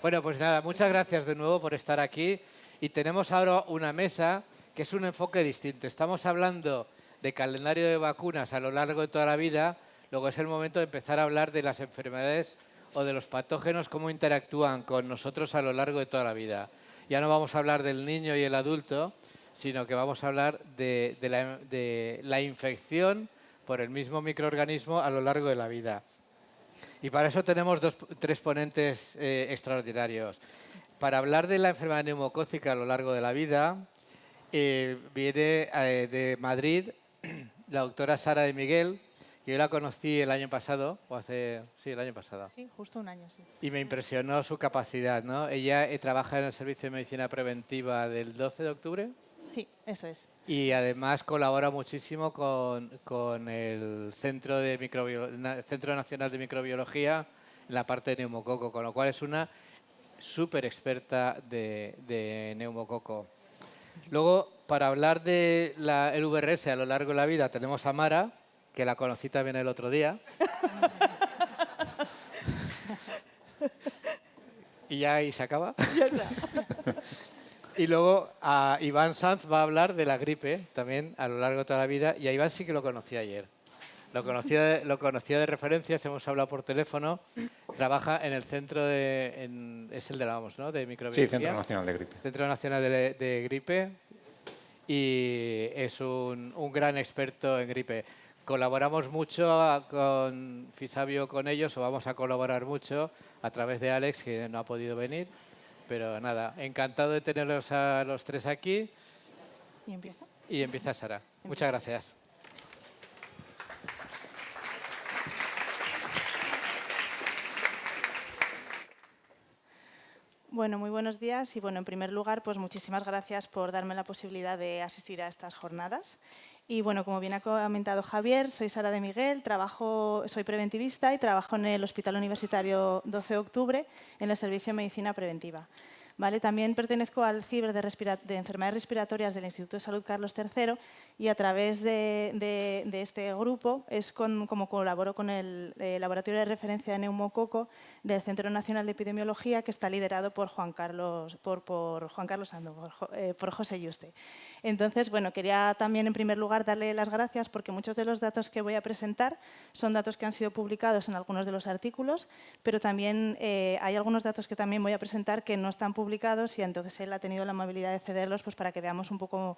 Bueno, pues nada, muchas gracias de nuevo por estar aquí. Y tenemos ahora una mesa que es un enfoque distinto. Estamos hablando de calendario de vacunas a lo largo de toda la vida. Luego es el momento de empezar a hablar de las enfermedades o de los patógenos, cómo interactúan con nosotros a lo largo de toda la vida. Ya no vamos a hablar del niño y el adulto, sino que vamos a hablar de la infección por el mismo microorganismo a lo largo de la vida. Y para eso tenemos tres ponentes extraordinarios. Para hablar de la enfermedad neumocócica a lo largo de la vida, viene de Madrid la doctora Sara de Miguel, que yo la conocí el año pasado, el año pasado. Sí, justo un año, sí. Y me impresionó su capacidad, ¿no? Ella trabaja en el Servicio de Medicina Preventiva del 12 de octubre. Sí, eso es. Y además colabora muchísimo con el Centro Nacional de Microbiología en la parte de neumococo, con lo cual es una súper experta de neumococo. Luego, para hablar del VRS a lo largo de la vida, tenemos a Mara, que la conocí también el otro día. Y ya ahí se acaba. Y luego a Iván Sanz va a hablar de la gripe también a lo largo de toda la vida. Y a Iván sí que lo conocí ayer. Lo conocía de referencias, hemos hablado por teléfono. Trabaja en el centro es el de la OMS, ¿no? De microbiología. Sí, Centro Nacional de Gripe. Centro Nacional de Gripe. Y es un gran experto en gripe. Colaboramos mucho con Fisabio, con ellos, o vamos a colaborar mucho a través de Alex, que no ha podido venir. Pero nada, encantado de tenerlos a los tres aquí. ¿Y empieza? Y empieza Sara. Muchas gracias. Bueno, muy buenos días y bueno, en primer lugar, pues muchísimas gracias por darme la posibilidad de asistir a estas jornadas. Y bueno, como bien ha comentado Javier, soy Sara de Miguel, soy preventivista y trabajo en el Hospital Universitario 12 de octubre en el Servicio de Medicina Preventiva. ¿Vale? También pertenezco al CIBER de enfermedades respiratorias del Instituto de Salud Carlos III y a través de este grupo es como colaboro con el Laboratorio de Referencia de Neumococo del Centro Nacional de Epidemiología, que está liderado por Juan Carlos Ando, por José Yuste. Entonces, bueno, quería también en primer lugar darle las gracias porque muchos de los datos que voy a presentar son datos que han sido publicados en algunos de los artículos, pero también hay algunos datos que también voy a presentar que no están publicados y entonces él ha tenido la amabilidad de cederlos pues, para que veamos un poco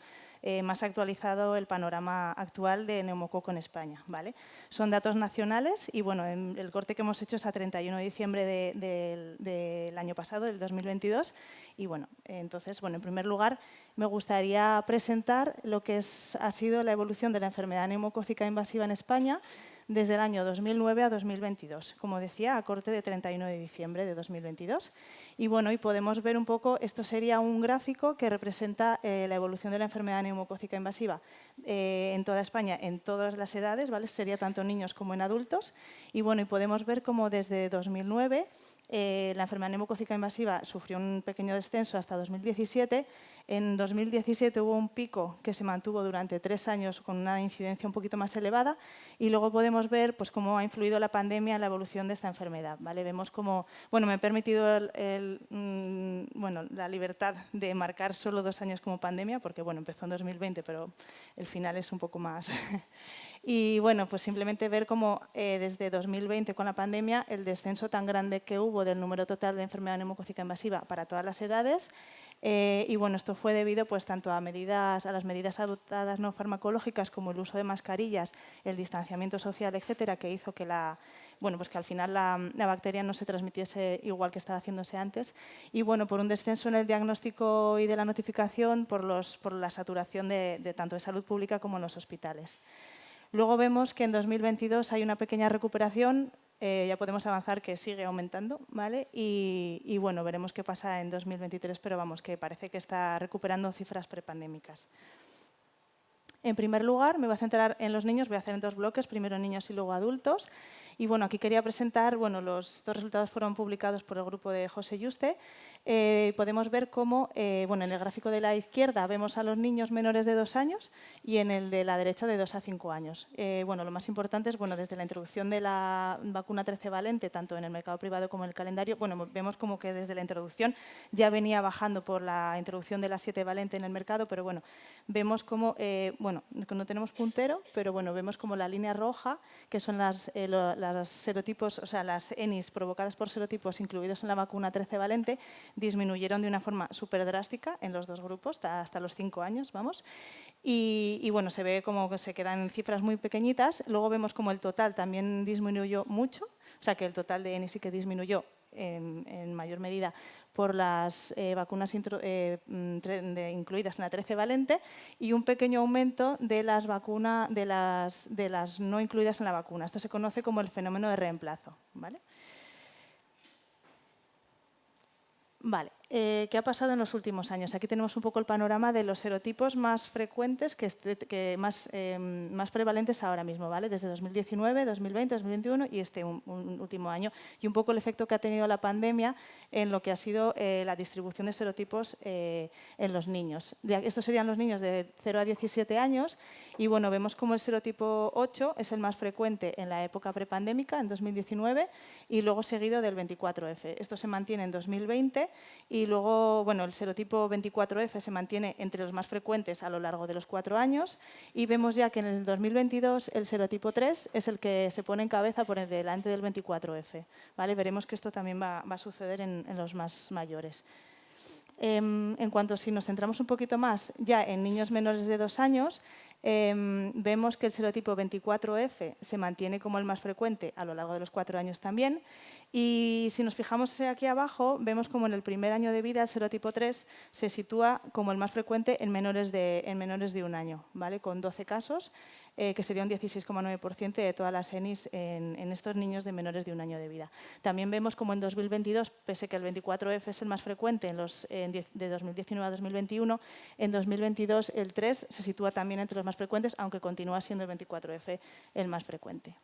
más actualizado el panorama actual de neumococo en España. ¿Vale? Son datos nacionales y bueno, el corte que hemos hecho es a 31 de diciembre del año pasado, del 2022. Y bueno, entonces, bueno, en primer lugar, me gustaría presentar lo que ha sido la evolución de la enfermedad neumocócica invasiva en España desde el año 2009 a 2022, como decía, a corte de 31 de diciembre de 2022. Y bueno, y podemos ver un poco, esto sería un gráfico que representa la evolución de la enfermedad neumocócica invasiva en toda España, en todas las edades, ¿vale? Sería tanto en niños como en adultos. Y bueno, y podemos ver cómo desde 2009 la enfermedad neumocócica invasiva sufrió un pequeño descenso hasta 2017. En 2017 hubo un pico que se mantuvo durante 3 años con una incidencia un poquito más elevada y luego podemos ver pues, cómo ha influido la pandemia en la evolución de esta enfermedad. ¿Vale? Vemos cómo, bueno, me he permitido la libertad de marcar solo 2 años como pandemia porque bueno, empezó en 2020, pero el final es un poco más... Y bueno, pues simplemente ver cómo desde 2020 con la pandemia el descenso tan grande que hubo del número total de enfermedad neumocócica invasiva para todas las edades. Y bueno, esto fue debido pues, tanto a las medidas adoptadas no farmacológicas como el uso de mascarillas, el distanciamiento social, etcétera, que hizo que que al final la bacteria no se transmitiese igual que estaba haciéndose antes. Y bueno, por un descenso en el diagnóstico y de la notificación por la saturación de tanto de salud pública como en los hospitales. Luego vemos que en 2022 hay una pequeña recuperación, ya podemos avanzar que sigue aumentando, ¿vale? Y bueno, veremos qué pasa en 2023, pero vamos, que parece que está recuperando cifras prepandémicas. En primer lugar, me voy a centrar en los niños, voy a hacer en 2 bloques, primero niños y luego adultos. Y bueno, aquí quería presentar, bueno, estos resultados fueron publicados por el grupo de José Yuste. podemos ver cómo, bueno, en el gráfico de la izquierda vemos a los niños menores de 2 años y en el de la derecha de 2 a 5 años. Bueno, lo más importante es, bueno, desde la introducción de la vacuna 13 valente, tanto en el mercado privado como en el calendario, bueno, vemos como que desde la introducción ya venía bajando por la introducción de la 7 valente en el mercado, pero bueno, vemos como, bueno, no tenemos puntero, pero bueno, vemos como la línea roja, que son las serotipos, o sea, las ENIs provocadas por serotipos incluidos en la vacuna 13 valente, disminuyeron de una forma súper drástica en los dos grupos, hasta los 5 años, vamos. Y bueno, se ve como que se quedan en cifras muy pequeñitas. Luego vemos como el total también disminuyó mucho, o sea, que el total de ENI sí que disminuyó en mayor medida por las vacunas incluidas en la 13 valente y un pequeño aumento de las vacunas de las no incluidas en la vacuna. Esto se conoce como el fenómeno de reemplazo, ¿vale? Vale, ¿qué ha pasado en los últimos años? Aquí tenemos un poco el panorama de los serotipos más frecuentes, más prevalentes ahora mismo, ¿vale? Desde 2019, 2020, 2021 y este un último año. Y un poco el efecto que ha tenido la pandemia en lo que ha sido la distribución de serotipos en los niños. Estos serían los niños de 0 a 17 años y bueno, vemos como el serotipo 8 es el más frecuente en la época prepandémica, en 2019, y luego seguido del 24F. Esto se mantiene en 2020 y luego, bueno, el serotipo 24F se mantiene entre los más frecuentes a lo largo de los 4 años y vemos ya que en el 2022 el serotipo 3 es el que se pone en cabeza por delante del 24F. ¿Vale? Veremos que esto también va a suceder en los más mayores. En cuanto si nos centramos un poquito más ya en niños menores de 2 años, vemos que el serotipo 24F se mantiene como el más frecuente a lo largo de los 4 años también. Y si nos fijamos aquí abajo, vemos como en el primer año de vida el serotipo 3 se sitúa como el más frecuente en menores de 1 año, ¿vale? Con 12 casos, que sería un 16,9% de todas las ENIs en estos niños de menores de 1 año de vida. También vemos como en 2022, pese que el 24F es el más frecuente de 2019 a 2021, en 2022 el 3 se sitúa también entre los más frecuentes, aunque continúa siendo el 24F el más frecuente.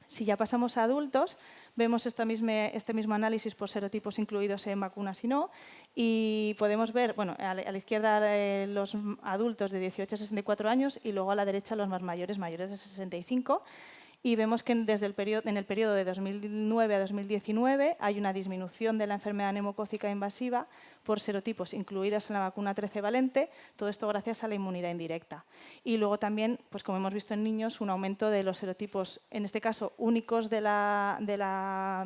Si ya pasamos a adultos, vemos este mismo análisis por serotipos incluidos en vacunas y no, y podemos ver, bueno, a la izquierda los adultos de 18 a 64 años y luego a la derecha los más mayores, mayores de 65. Y vemos que en el periodo de 2009 a 2019 hay una disminución de la enfermedad neumocócica invasiva por serotipos incluidos en la vacuna 13 valente, todo esto gracias a la inmunidad indirecta. Y luego también, pues como hemos visto en niños, un aumento de los serotipos, en este caso únicos de la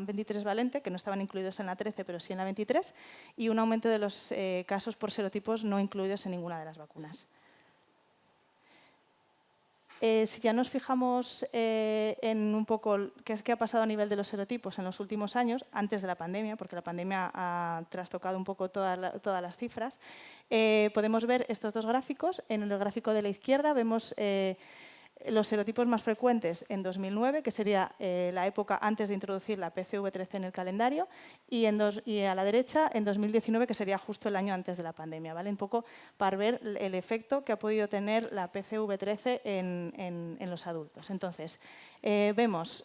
23 valente, que no estaban incluidos en la 13 pero sí en la 23, y un aumento de los casos por serotipos no incluidos en ninguna de las vacunas. Si ya nos fijamos en un poco qué ha pasado a nivel de los serotipos en los últimos años, antes de la pandemia, porque la pandemia ha trastocado un poco todas las cifras, podemos ver estos dos gráficos. En el gráfico de la izquierda vemos los serotipos más frecuentes en 2009, que sería la época antes de introducir la PCV13 en el calendario, y a la derecha en 2019, que sería justo el año antes de la pandemia, ¿vale? Un poco para ver el efecto que ha podido tener la PCV13 en los adultos. Entonces, vemos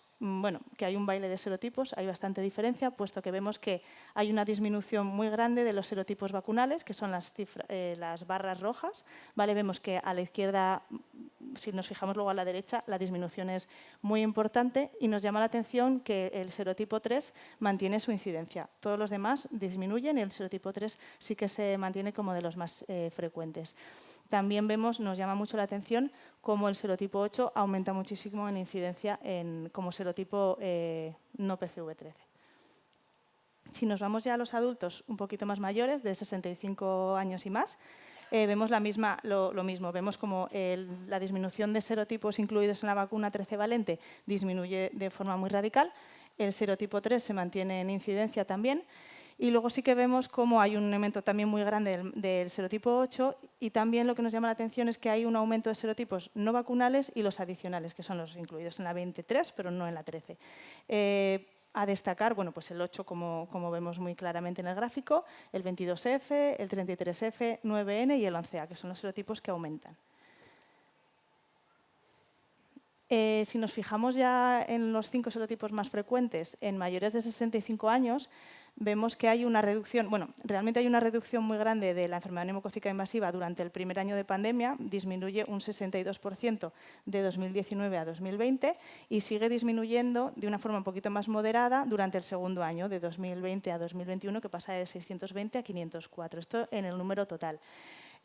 que hay un baile de serotipos, hay bastante diferencia, puesto que vemos que hay una disminución muy grande de los serotipos vacunales, que son las barras rojas, ¿vale? Vemos que a la izquierda, si nos fijamos luego a la derecha, la disminución es muy importante y nos llama la atención que el serotipo 3 mantiene su incidencia. Todos los demás disminuyen y el serotipo 3 sí que se mantiene como de los más frecuentes. También nos llama mucho la atención cómo el serotipo 8 aumenta muchísimo en incidencia como serotipo no PCV13. Si nos vamos ya a los adultos un poquito más mayores, de 65 años y más, vemos lo mismo. Vemos como la disminución de serotipos incluidos en la vacuna 13 valente disminuye de forma muy radical. El serotipo 3 se mantiene en incidencia también. Y luego sí que vemos cómo hay un aumento también muy grande del serotipo 8 y también lo que nos llama la atención es que hay un aumento de serotipos no vacunales y los adicionales, que son los incluidos en la 23, pero no en la 13. A destacar, bueno, pues el 8, como vemos muy claramente en el gráfico, el 22F, el 33F, 9N y el 11A, que son los serotipos que aumentan. Si nos fijamos ya en los 5 serotipos más frecuentes en mayores de 65 años, vemos que hay una reducción, bueno, realmente hay una reducción muy grande de la enfermedad neumocócica invasiva durante el primer año de pandemia, disminuye un 62% de 2019 a 2020 y sigue disminuyendo de una forma un poquito más moderada durante el segundo año, de 2020 a 2021, que pasa de 620 a 504, esto en el número total.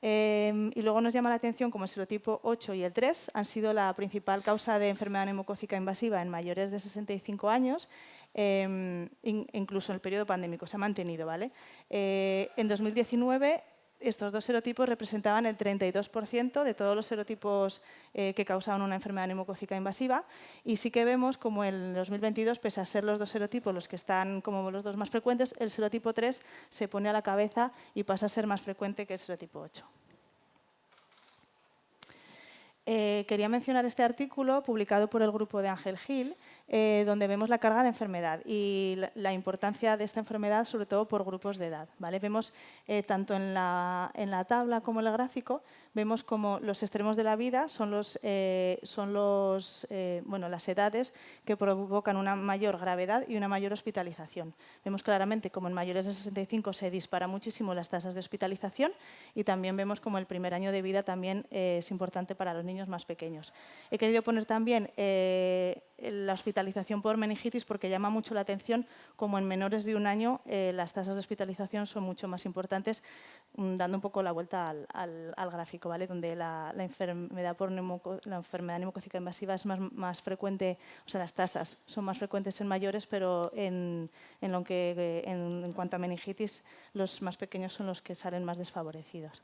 Y luego nos llama la atención como el serotipo 8 y el 3 han sido la principal causa de enfermedad neumocócica invasiva en mayores de 65 años, incluso en el periodo pandémico, se ha mantenido. ¿Vale? En 2019, estos dos serotipos representaban el 32% de todos los serotipos que causaban una enfermedad neumocócica invasiva y sí que vemos como en 2022, pese a ser los dos serotipos los que están como los dos más frecuentes, el serotipo 3 se pone a la cabeza y pasa a ser más frecuente que el serotipo 8. Quería mencionar este artículo publicado por el grupo de Ángel Gil, donde vemos la carga de enfermedad y la importancia de esta enfermedad, sobre todo por grupos de edad. ¿Vale? Vemos tanto en la tabla como en el gráfico, vemos como los extremos de la vida son las edades que provocan una mayor gravedad y una mayor hospitalización. Vemos claramente como en mayores de 65 se dispara muchísimo las tasas de hospitalización y también vemos como el primer año de vida también es importante para los niños más pequeños. He querido poner también la hospitalización por meningitis porque llama mucho la atención como en menores de un año las tasas de hospitalización son mucho más importantes, dando un poco la vuelta al gráfico, ¿vale? Donde la enfermedad neumocócica invasiva es más frecuente, o sea, las tasas son más frecuentes en mayores, pero en cuanto a meningitis, los más pequeños son los que salen más desfavorecidos.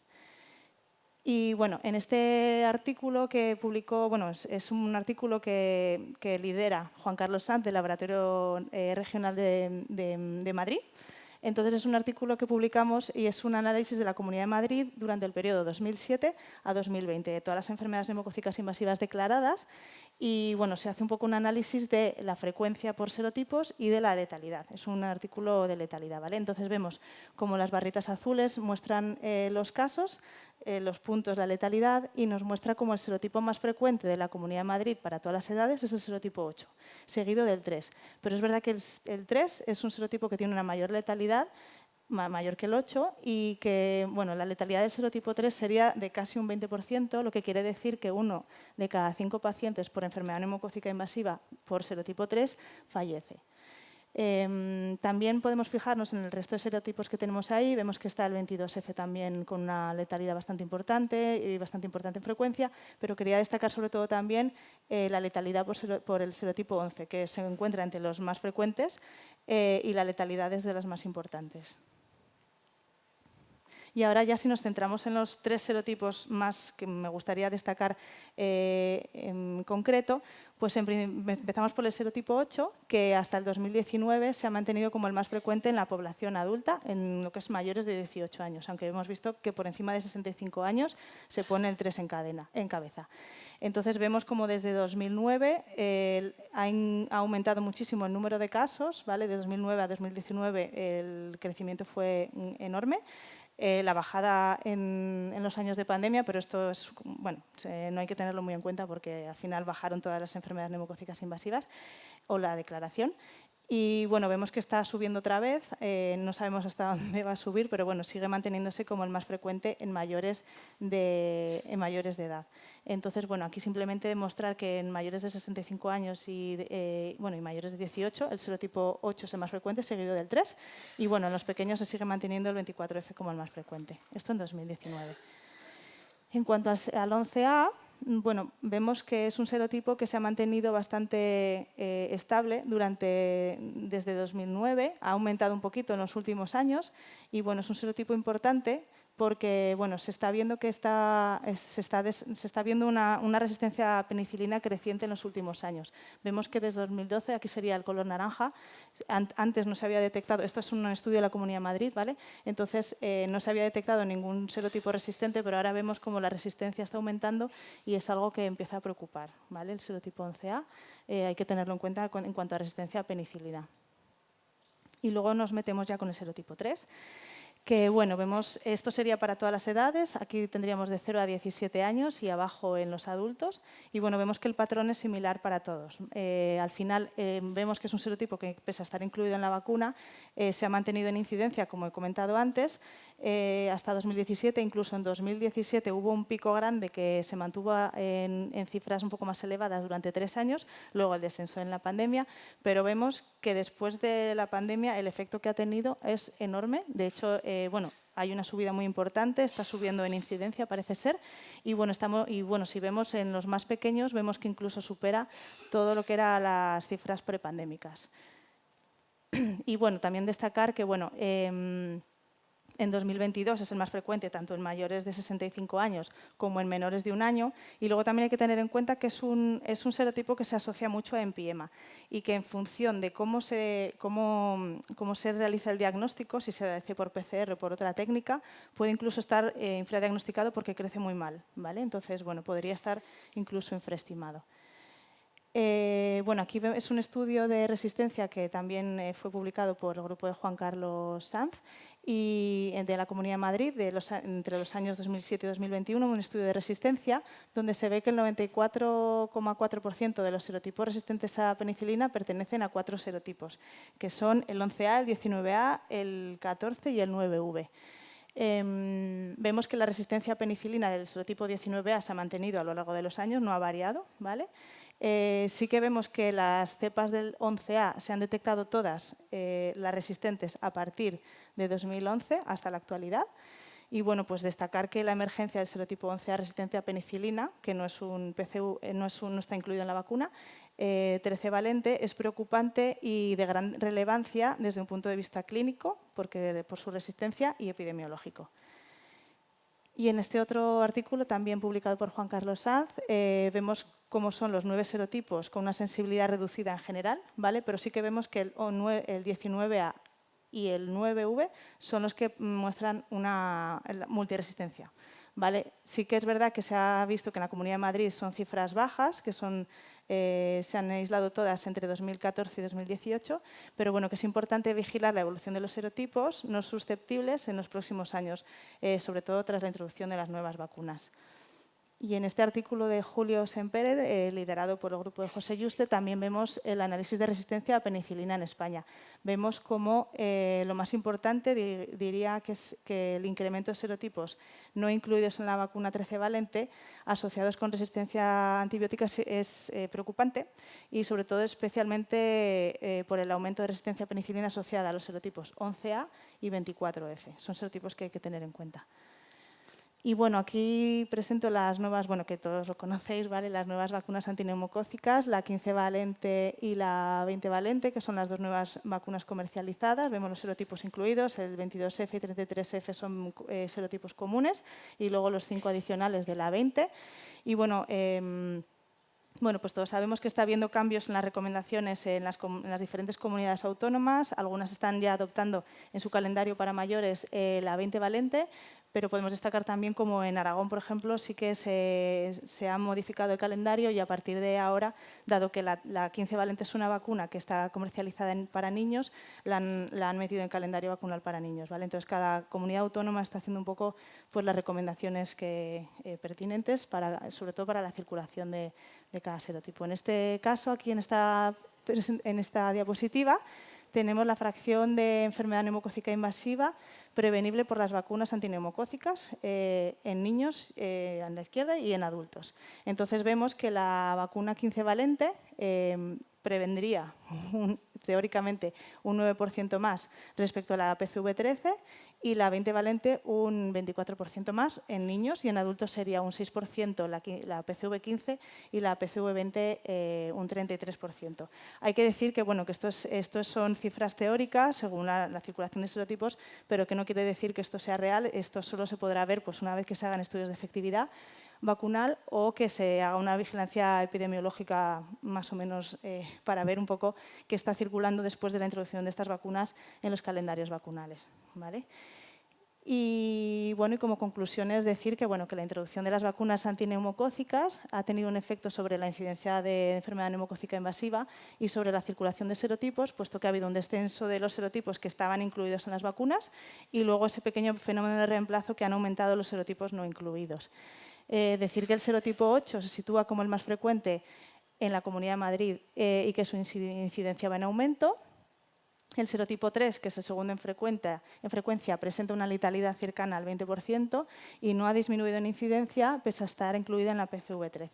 Y bueno, en este artículo que publicó, bueno, es un artículo que lidera Juan Carlos Sanz del Laboratorio Regional de Madrid. Entonces, es un artículo que publicamos y es un análisis de la Comunidad de Madrid durante el periodo 2007 a 2020, de todas las enfermedades neumocócicas invasivas declaradas. Y bueno, se hace un poco un análisis de la frecuencia por serotipos y de la letalidad. Es un artículo de letalidad, ¿vale? Entonces vemos como las barritas azules muestran los casos, los puntos de la letalidad y nos muestra como el serotipo más frecuente de la Comunidad de Madrid para todas las edades es el serotipo 8, seguido del 3. Pero es verdad que el 3 es un serotipo que tiene una mayor letalidad, mayor que el 8 y que bueno, la letalidad del serotipo 3 sería de casi un 20%, lo que quiere decir que 1 de cada 5 pacientes por enfermedad neumocócica invasiva por serotipo 3 fallece. También podemos fijarnos en el resto de serotipos que tenemos ahí. Vemos que está el 22F también con una letalidad bastante importante y bastante importante en frecuencia, pero quería destacar sobre todo también la letalidad por el serotipo 11, que se encuentra entre los más frecuentes y la letalidad es de las más importantes. Y ahora ya si nos centramos en los 3 serotipos más que me gustaría destacar en concreto, pues empezamos por el serotipo 8, que hasta el 2019 se ha mantenido como el más frecuente en la población adulta, en lo que es mayores de 18 años, aunque hemos visto que por encima de 65 años se pone el 3 en cabeza. Entonces vemos como desde 2009 ha aumentado muchísimo el número de casos, ¿vale? De 2009 a 2019 el crecimiento fue enorme. La bajada en los años de pandemia, pero esto es, bueno, no hay que tenerlo muy en cuenta porque al final bajaron todas las enfermedades neumocócicas invasivas o la declaración. Y bueno, vemos que está subiendo otra vez, no sabemos hasta dónde va a subir, pero bueno, sigue manteniéndose como el más frecuente en mayores de edad. Entonces, bueno, aquí simplemente demostrar que en mayores de 65 años y mayores de 18, el serotipo 8 es el más frecuente, seguido del 3. Y bueno, en los pequeños se sigue manteniendo el 24F como el más frecuente. Esto en 2019. En cuanto al 11A, bueno, vemos que es un serotipo que se ha mantenido bastante estable desde 2009, ha aumentado un poquito en los últimos años y bueno, es un serotipo importante porque bueno, se está viendo que se está viendo una resistencia a penicilina creciente en los últimos años. Vemos que desde 2012, aquí sería el color naranja, antes no se había detectado, esto es un estudio de la Comunidad de Madrid, ¿vale? Entonces no se había detectado ningún serotipo resistente, pero ahora vemos como la resistencia está aumentando y es algo que empieza a preocupar, ¿vale? El serotipo 11A hay que tenerlo en cuenta en cuanto a resistencia a penicilina. Y luego nos metemos ya con el serotipo 3, Que bueno, vemos, esto sería para todas las edades, aquí tendríamos de 0 a 17 años y abajo en los adultos, y bueno, vemos que el patrón es similar para todos. Al final vemos que es un serotipo que, pese a estar incluido en la vacuna, se ha mantenido en incidencia, como he comentado antes, hasta 2017, incluso en 2017 hubo un pico grande que se mantuvo en cifras un poco más elevadas durante 3 años, luego el descenso en la pandemia, pero vemos que después de la pandemia el efecto que ha tenido es enorme. De hecho, bueno, hay una subida muy importante, está subiendo en incidencia, parece ser, y bueno, si vemos en los más pequeños, vemos que incluso supera todo lo que eran las cifras prepandémicas. Y bueno, también destacar que bueno, en 2022 es el más frecuente tanto en mayores de 65 años como en menores de 1 año. Y luego también hay que tener en cuenta que es un serotipo que se asocia mucho a empiema y que en función de cómo se realiza el diagnóstico, si se hace por PCR o por otra técnica, puede incluso estar infradiagnosticado porque crece muy mal, ¿vale? Entonces, bueno, podría estar incluso infraestimado. Bueno, aquí es un estudio de resistencia que también fue publicado por el grupo de Juan Carlos Sanz y de la Comunidad de Madrid entre los años 2007 y 2021, un estudio de resistencia donde se ve que el 94,4% de los serotipos resistentes a penicilina pertenecen a 4 serotipos, que son el 11A, el 19A, el 14 y el 9V. Vemos que la resistencia a penicilina del serotipo 19A se ha mantenido a lo largo de los años, no ha variado, ¿vale? Sí que vemos que las cepas del 11A se han detectado todas las resistentes a partir de 2011 hasta la actualidad. Y bueno, pues destacar que la emergencia del serotipo 11A resistente a penicilina, que no es un PCV, no está incluido en la vacuna, 13 valente, es preocupante y de gran relevancia desde un punto de vista clínico, por su resistencia, y epidemiológico. Y en este otro artículo, también publicado por Juan Carlos Sanz, vemos cómo son los 9 serotipos con una sensibilidad reducida en general, ¿vale? Pero sí que vemos que el 19A y el 9V son los que muestran una multiresistencia, ¿vale? Sí que es verdad que se ha visto que en la Comunidad de Madrid son cifras bajas, que se han aislado todas entre 2014 y 2018, pero bueno, que es importante vigilar la evolución de los serotipos no susceptibles en los próximos años, sobre todo tras la introducción de las nuevas vacunas. Y en este artículo de Julio Sempere, liderado por el grupo de José Yuste, también vemos el análisis de resistencia a penicilina en España. Vemos cómo lo más importante, diría que es que el incremento de serotipos no incluidos en la vacuna 13 valente, asociados con resistencia a antibióticos, es preocupante y sobre todo especialmente por el aumento de resistencia a penicilina asociada a los serotipos 11A y 24F. Son serotipos que hay que tener en cuenta. Y bueno, aquí presento las nuevas, bueno, que todos lo conocéis, ¿vale? Las nuevas vacunas antineumocócicas, la 15 valente y la 20 valente, que son las 2 nuevas vacunas comercializadas. Vemos los serotipos incluidos, el 22F y 33F son serotipos comunes y luego los 5 adicionales de la 20. Y bueno, pues todos sabemos que está habiendo cambios en las recomendaciones en las diferentes comunidades autónomas. Algunas están ya adoptando en su calendario para mayores la 20 valente, pero podemos destacar también como en Aragón, por ejemplo, sí que se ha modificado el calendario y a partir de ahora, dado que la 15 valente es una vacuna que está comercializada para niños, la han metido en calendario vacunal para niños, ¿vale? Entonces, cada comunidad autónoma está haciendo un poco pues, las recomendaciones pertinentes, sobre todo para la circulación de cada serotipo. En este caso, aquí en esta diapositiva, tenemos la fracción de enfermedad neumocócica invasiva prevenible por las vacunas antineumocócicas en niños en la izquierda y en adultos. Entonces vemos que la vacuna 15 valente prevendría teóricamente un 9% más respecto a la PCV13 y la 20 valente un 24% más en niños y en adultos sería un 6% la PCV15 y la PCV20 un 33%. Hay que decir que, bueno, que estos son cifras teóricas según la circulación de serotipos, pero que no quiere decir que esto sea real. Esto solo se podrá ver pues, una vez que se hagan estudios de efectividad vacunal o que se haga una vigilancia epidemiológica más o menos para ver un poco qué está circulando después de la introducción de estas vacunas en los calendarios vacunales, ¿vale? Y bueno, y como conclusión es decir que, bueno, que la introducción de las vacunas antineumocócicas ha tenido un efecto sobre la incidencia de enfermedad neumocócica invasiva y sobre la circulación de serotipos, puesto que ha habido un descenso de los serotipos que estaban incluidos en las vacunas y luego ese pequeño fenómeno de reemplazo que han aumentado los serotipos no incluidos. Decir que el serotipo 8 se sitúa como el más frecuente en la Comunidad de Madrid y que su incidencia va en aumento. El serotipo 3, que es el segundo en frecuencia, presenta una letalidad cercana al 20% y no ha disminuido en incidencia pese a estar incluida en la PCV13.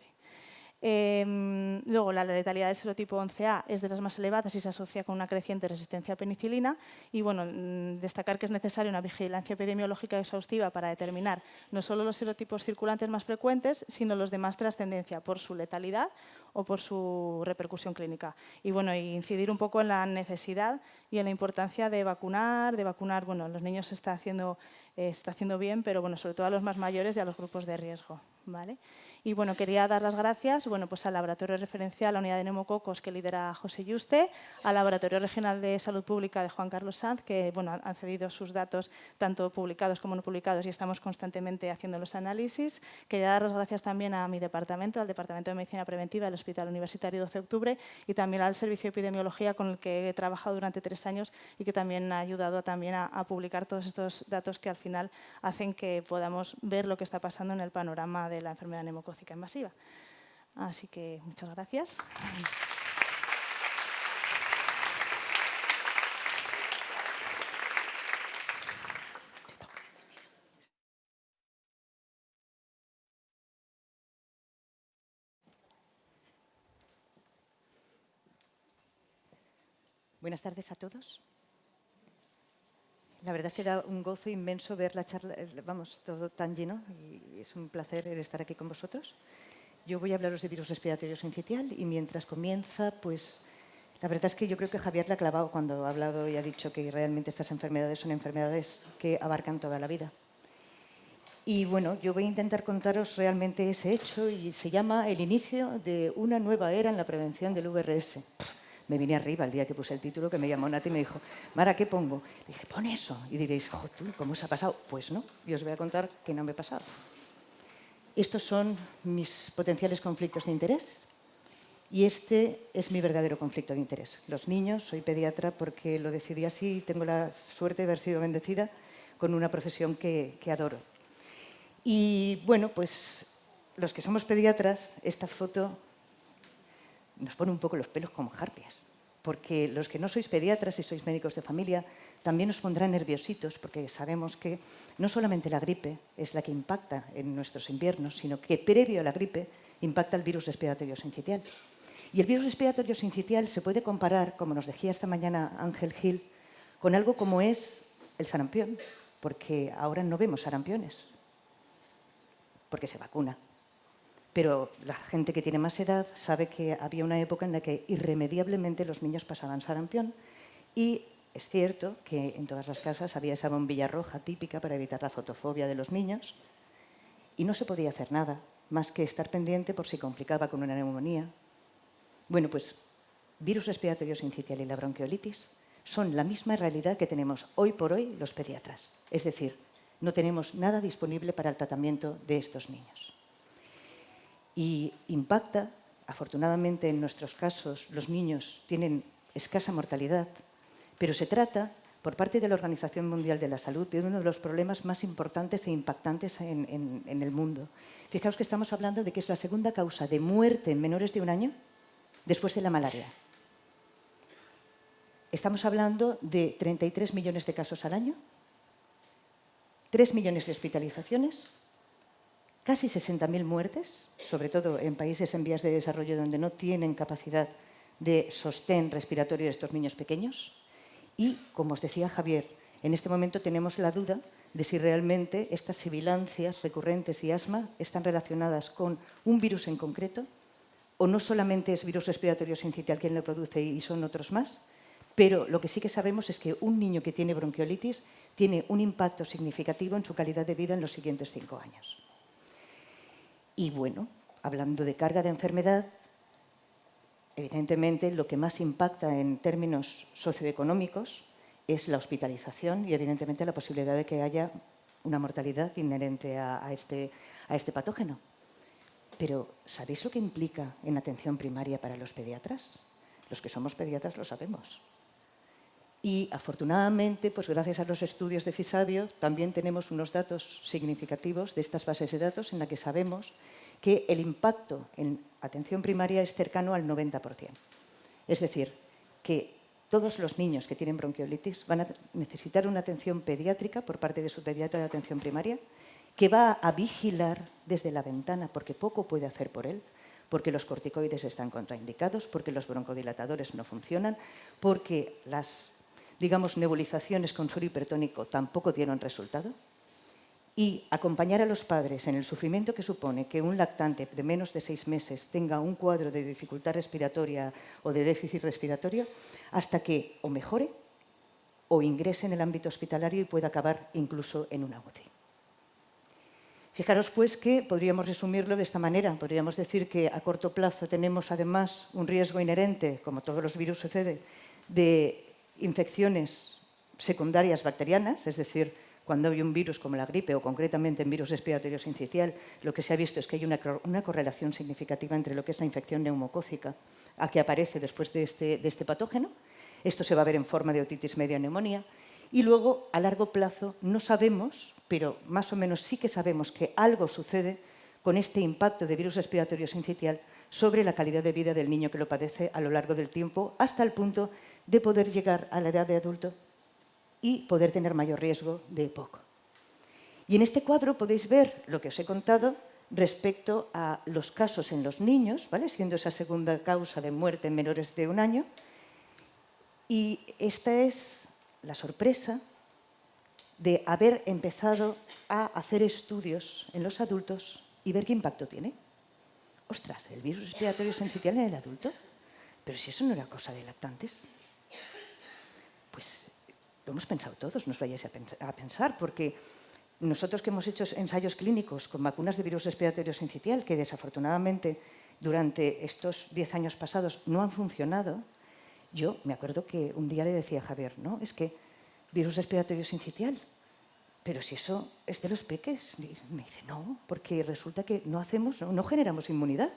Luego, la letalidad del serotipo 11A es de las más elevadas y se asocia con una creciente resistencia a penicilina. Y bueno, destacar que es necesaria una vigilancia epidemiológica exhaustiva para determinar no solo los serotipos circulantes más frecuentes, sino los de más trascendencia por su letalidad o por su repercusión clínica. Y bueno, incidir un poco en la necesidad y en la importancia de vacunar. Bueno, a los niños se está haciendo bien, pero bueno, sobre todo a los más mayores y a los grupos de riesgo, ¿vale? Y bueno, quería dar las gracias pues, al Laboratorio Referencial, la Unidad de Neumococos que lidera José Yuste, al Laboratorio Regional de Salud Pública de Juan Carlos Sanz, que bueno, han cedido sus datos tanto publicados como no publicados y estamos constantemente haciendo los análisis. Quería dar las gracias también a mi departamento, al Departamento de Medicina Preventiva del Hospital Universitario 12 de Octubre y también al Servicio de Epidemiología con el que he trabajado durante 3 años y que también ha ayudado a publicar todos estos datos que al final hacen que podamos ver lo que está pasando en el panorama de la enfermedad neumocócica invasiva. Así que muchas gracias. Buenas tardes a todos. La verdad es que da un gozo inmenso ver la charla, vamos, todo tan lleno y es un placer estar aquí con vosotros. Yo voy a hablaros de virus respiratorio sincitial y mientras comienza, pues la verdad es que yo creo que Javier la ha clavado cuando ha hablado y ha dicho que realmente estas enfermedades son enfermedades que abarcan toda la vida. Y bueno, yo voy a intentar contaros realmente ese hecho y se llama el inicio de una nueva era en la prevención del VRS. Me vine arriba el día que puse el título, que me llamó Nati y me dijo, Mara, ¿qué pongo? Le dije, pon eso. Y diréis, jo, tú, ¿cómo se ha pasado? Pues no, y os voy a contar que no me ha pasado. Estos son mis potenciales conflictos de interés y este es mi verdadero conflicto de interés. Los niños, soy pediatra porque lo decidí así y tengo la suerte de haber sido bendecida con una profesión que adoro. Y bueno, pues los que somos pediatras, esta foto nos pone un poco los pelos como jarpias, porque los que no sois pediatras y sois médicos de familia también os pondrán nerviositos, porque sabemos que no solamente la gripe es la que impacta en nuestros inviernos, sino que previo a la gripe impacta el virus respiratorio sincitial. Y el virus respiratorio sincitial se puede comparar, como nos decía esta mañana Ángel Gil, con algo como es el sarampión, porque ahora no vemos sarampiones, porque se vacuna. Pero la gente que tiene más edad sabe que había una época en la que irremediablemente los niños pasaban sarampión y es cierto que en todas las casas había esa bombilla roja típica para evitar la fotofobia de los niños y no se podía hacer nada más que estar pendiente por si complicaba con una neumonía. Bueno, pues virus respiratorio sincitial y la bronquiolitis son la misma realidad que tenemos hoy por hoy los pediatras. Es decir, no tenemos nada disponible para el tratamiento de estos niños. Y impacta, afortunadamente en nuestros casos, los niños tienen escasa mortalidad, pero se trata, por parte de la Organización Mundial de la Salud, de uno de los problemas más importantes e impactantes en el mundo. Fijaos que estamos hablando de que es la segunda causa de muerte en menores de 1 año después de la malaria. Estamos hablando de 33 millones de casos al año, 3 millones de hospitalizaciones, casi 60.000 muertes, sobre todo en países en vías de desarrollo donde no tienen capacidad de sostén respiratorio de estos niños pequeños. Y, como os decía Javier, en este momento tenemos la duda de si realmente estas sibilancias recurrentes y asma están relacionadas con un virus en concreto o no solamente es virus respiratorio sincitial quien lo produce y son otros más, pero lo que sí que sabemos es que un niño que tiene bronquiolitis tiene un impacto significativo en su calidad de vida en los siguientes 5 años. Y bueno, hablando de carga de enfermedad, evidentemente lo que más impacta en términos socioeconómicos es la hospitalización y evidentemente la posibilidad de que haya una mortalidad inherente a este patógeno. Pero ¿sabéis lo que implica en atención primaria para los pediatras? Los que somos pediatras lo sabemos. Y afortunadamente, pues gracias a los estudios de Fisabio, también tenemos unos datos significativos de estas bases de datos en la que sabemos que el impacto en atención primaria es cercano al 90%. Es decir, que todos los niños que tienen bronquiolitis van a necesitar una atención pediátrica por parte de su pediatra de atención primaria, que va a vigilar desde la ventana, porque poco puede hacer por él, porque los corticoides están contraindicados, porque los broncodilatadores no funcionan, porque las, digamos, nebulizaciones con suero hipertónico tampoco dieron resultado. Y acompañar a los padres en el sufrimiento que supone que un lactante de menos de 6 meses tenga un cuadro de dificultad respiratoria o de déficit respiratorio hasta que o mejore o ingrese en el ámbito hospitalario y pueda acabar incluso en una UCI. Fijaros, pues, que podríamos resumirlo de esta manera. Podríamos decir que a corto plazo tenemos, además, un riesgo inherente, como todos los virus sucede, de infecciones secundarias bacterianas, es decir, cuando hay un virus como la gripe o concretamente en virus respiratorio sincicial, lo que se ha visto es que hay una correlación significativa entre lo que es la infección neumocócica a que aparece después de este patógeno. Esto se va a ver en forma de otitis media neumonía. Y luego, a largo plazo, no sabemos, pero más o menos sí que sabemos que algo sucede con este impacto de virus respiratorio sincicial sobre la calidad de vida del niño que lo padece a lo largo del tiempo, hasta el punto de poder llegar a la edad de adulto y poder tener mayor riesgo de EPOC. Y en este cuadro podéis ver lo que os he contado respecto a los casos en los niños, ¿vale? Siendo esa segunda causa de muerte en menores de 1 año. Y esta es la sorpresa de haber empezado a hacer estudios en los adultos y ver qué impacto tiene. Ostras, el virus respiratorio sincicial en el adulto. Pero si eso no era cosa de lactantes. Pues lo hemos pensado todos, no os vayáis a pensar, porque nosotros que hemos hecho ensayos clínicos con vacunas de virus respiratorio sincicial, que desafortunadamente durante estos 10 años pasados no han funcionado, yo me acuerdo que un día le decía a Javier, no, es que virus respiratorio sincicial, pero si eso es de los peques. Y me dice, no, porque resulta que no generamos inmunidad.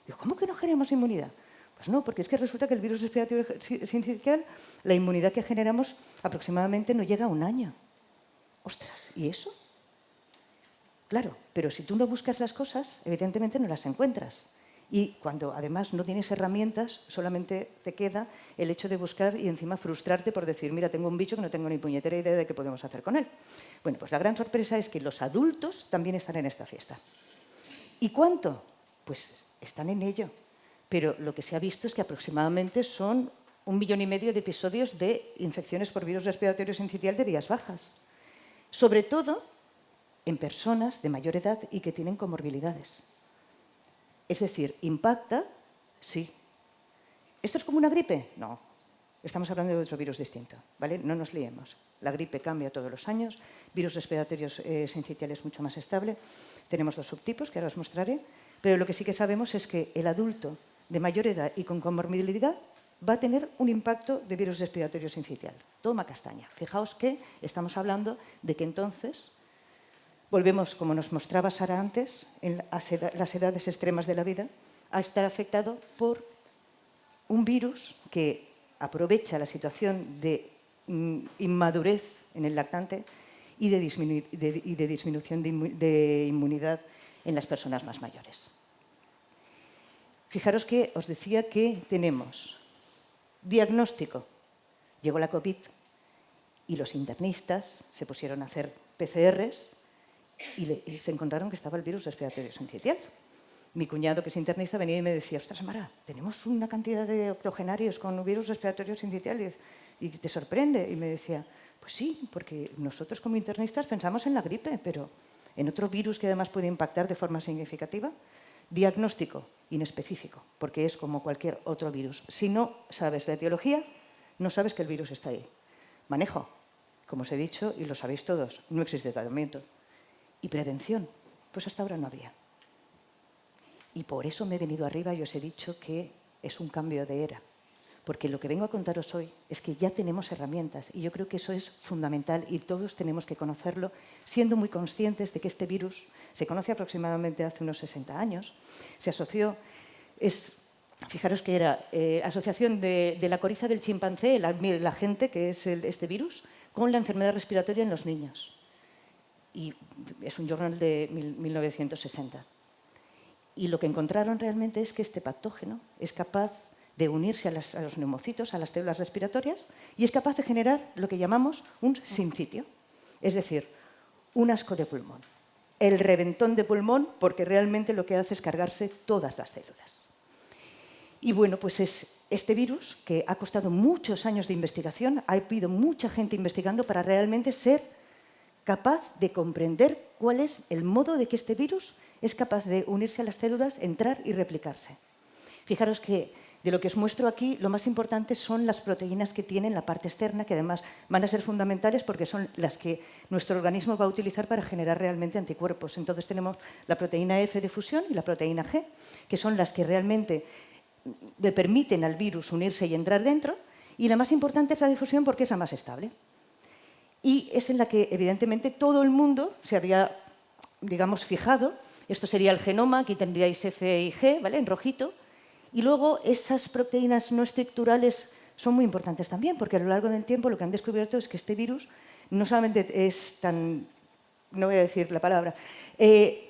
Digo, ¿cómo que no generamos inmunidad? Pues no, porque es que resulta que el virus respiratorio sincicial, la inmunidad que generamos aproximadamente no llega a 1 año. Ostras, ¿y eso? Claro, pero si tú no buscas las cosas, evidentemente no las encuentras. Y cuando además no tienes herramientas, solamente te queda el hecho de buscar y encima frustrarte por decir, mira, tengo un bicho que no tengo ni puñetera idea de qué podemos hacer con él. Bueno, pues la gran sorpresa es que los adultos también están en esta fiesta. ¿Y cuánto? Pues están en ello. Pero lo que se ha visto es que aproximadamente son 1,5 millones de episodios de infecciones por virus respiratorio sincicial de vías bajas. Sobre todo en personas de mayor edad y que tienen comorbilidades. Es decir, impacta, sí. ¿Esto es como una gripe? No. Estamos hablando de otro virus distinto, ¿vale? No nos liemos. La gripe cambia todos los años, virus respiratorios sinciciales mucho más estable. Tenemos 2 subtipos que ahora os mostraré, pero lo que sí que sabemos es que el adulto de mayor edad y con comorbilidad va a tener un impacto de virus respiratorio sincicial. Toma castaña. Fijaos que estamos hablando de que entonces volvemos, como nos mostraba Sara antes, en las edades extremas de la vida, a estar afectado por un virus que aprovecha la situación de inmadurez en el lactante y de disminución de inmunidad en las personas más mayores. Fijaros que os decía que tenemos diagnóstico. Llegó la COVID y los internistas se pusieron a hacer PCRs y se encontraron que estaba el virus respiratorio sincicial. Mi cuñado, que es internista, venía y me decía, ostras, Mara, tenemos una cantidad de octogenarios con virus respiratorio sincicial y te sorprende. Y me decía, pues sí, porque nosotros como internistas pensamos en la gripe, pero en otro virus que además puede impactar de forma significativa. Diagnóstico inespecífico, porque es como cualquier otro virus. Si no sabes la etiología, no sabes que el virus está ahí. Manejo, como os he dicho, y lo sabéis todos, no existe tratamiento. Y prevención, pues hasta ahora no había. Y por eso me he venido arriba y os he dicho que es un cambio de era. Porque lo que vengo a contaros hoy es que ya tenemos herramientas y yo creo que eso es fundamental y todos tenemos que conocerlo, siendo muy conscientes de que este virus se conoce aproximadamente hace unos 60 años. Se asoció, fijaros que era asociación de la coriza del chimpancé, la gente que es este virus, con la enfermedad respiratoria en los niños. Y es un journal de 1960. Y lo que encontraron realmente es que este patógeno es capaz de unirse a los neumocitos, a las células respiratorias, y es capaz de generar lo que llamamos un sincitio, es decir, un asco de pulmón. El reventón de pulmón, porque realmente lo que hace es cargarse todas las células. Y bueno, pues es este virus que ha costado muchos años de investigación, ha habido mucha gente investigando para realmente ser capaz de comprender cuál es el modo de que este virus es capaz de unirse a las células, entrar y replicarse. Fijaros que de lo que os muestro aquí, lo más importante son las proteínas que tienen la parte externa, que además van a ser fundamentales porque son las que nuestro organismo va a utilizar para generar realmente anticuerpos. Entonces tenemos la proteína F de fusión y la proteína G, que son las que realmente le permiten al virus unirse y entrar dentro, y la más importante es la difusión porque es la más estable. Y es en la que, evidentemente, todo el mundo se había, digamos, fijado. Esto sería el genoma, aquí tendríais F y G, ¿vale?, en rojito. Y luego esas proteínas no estructurales son muy importantes también, porque a lo largo del tiempo lo que han descubierto es que este virus no solamente es tan, no voy a decir la palabra,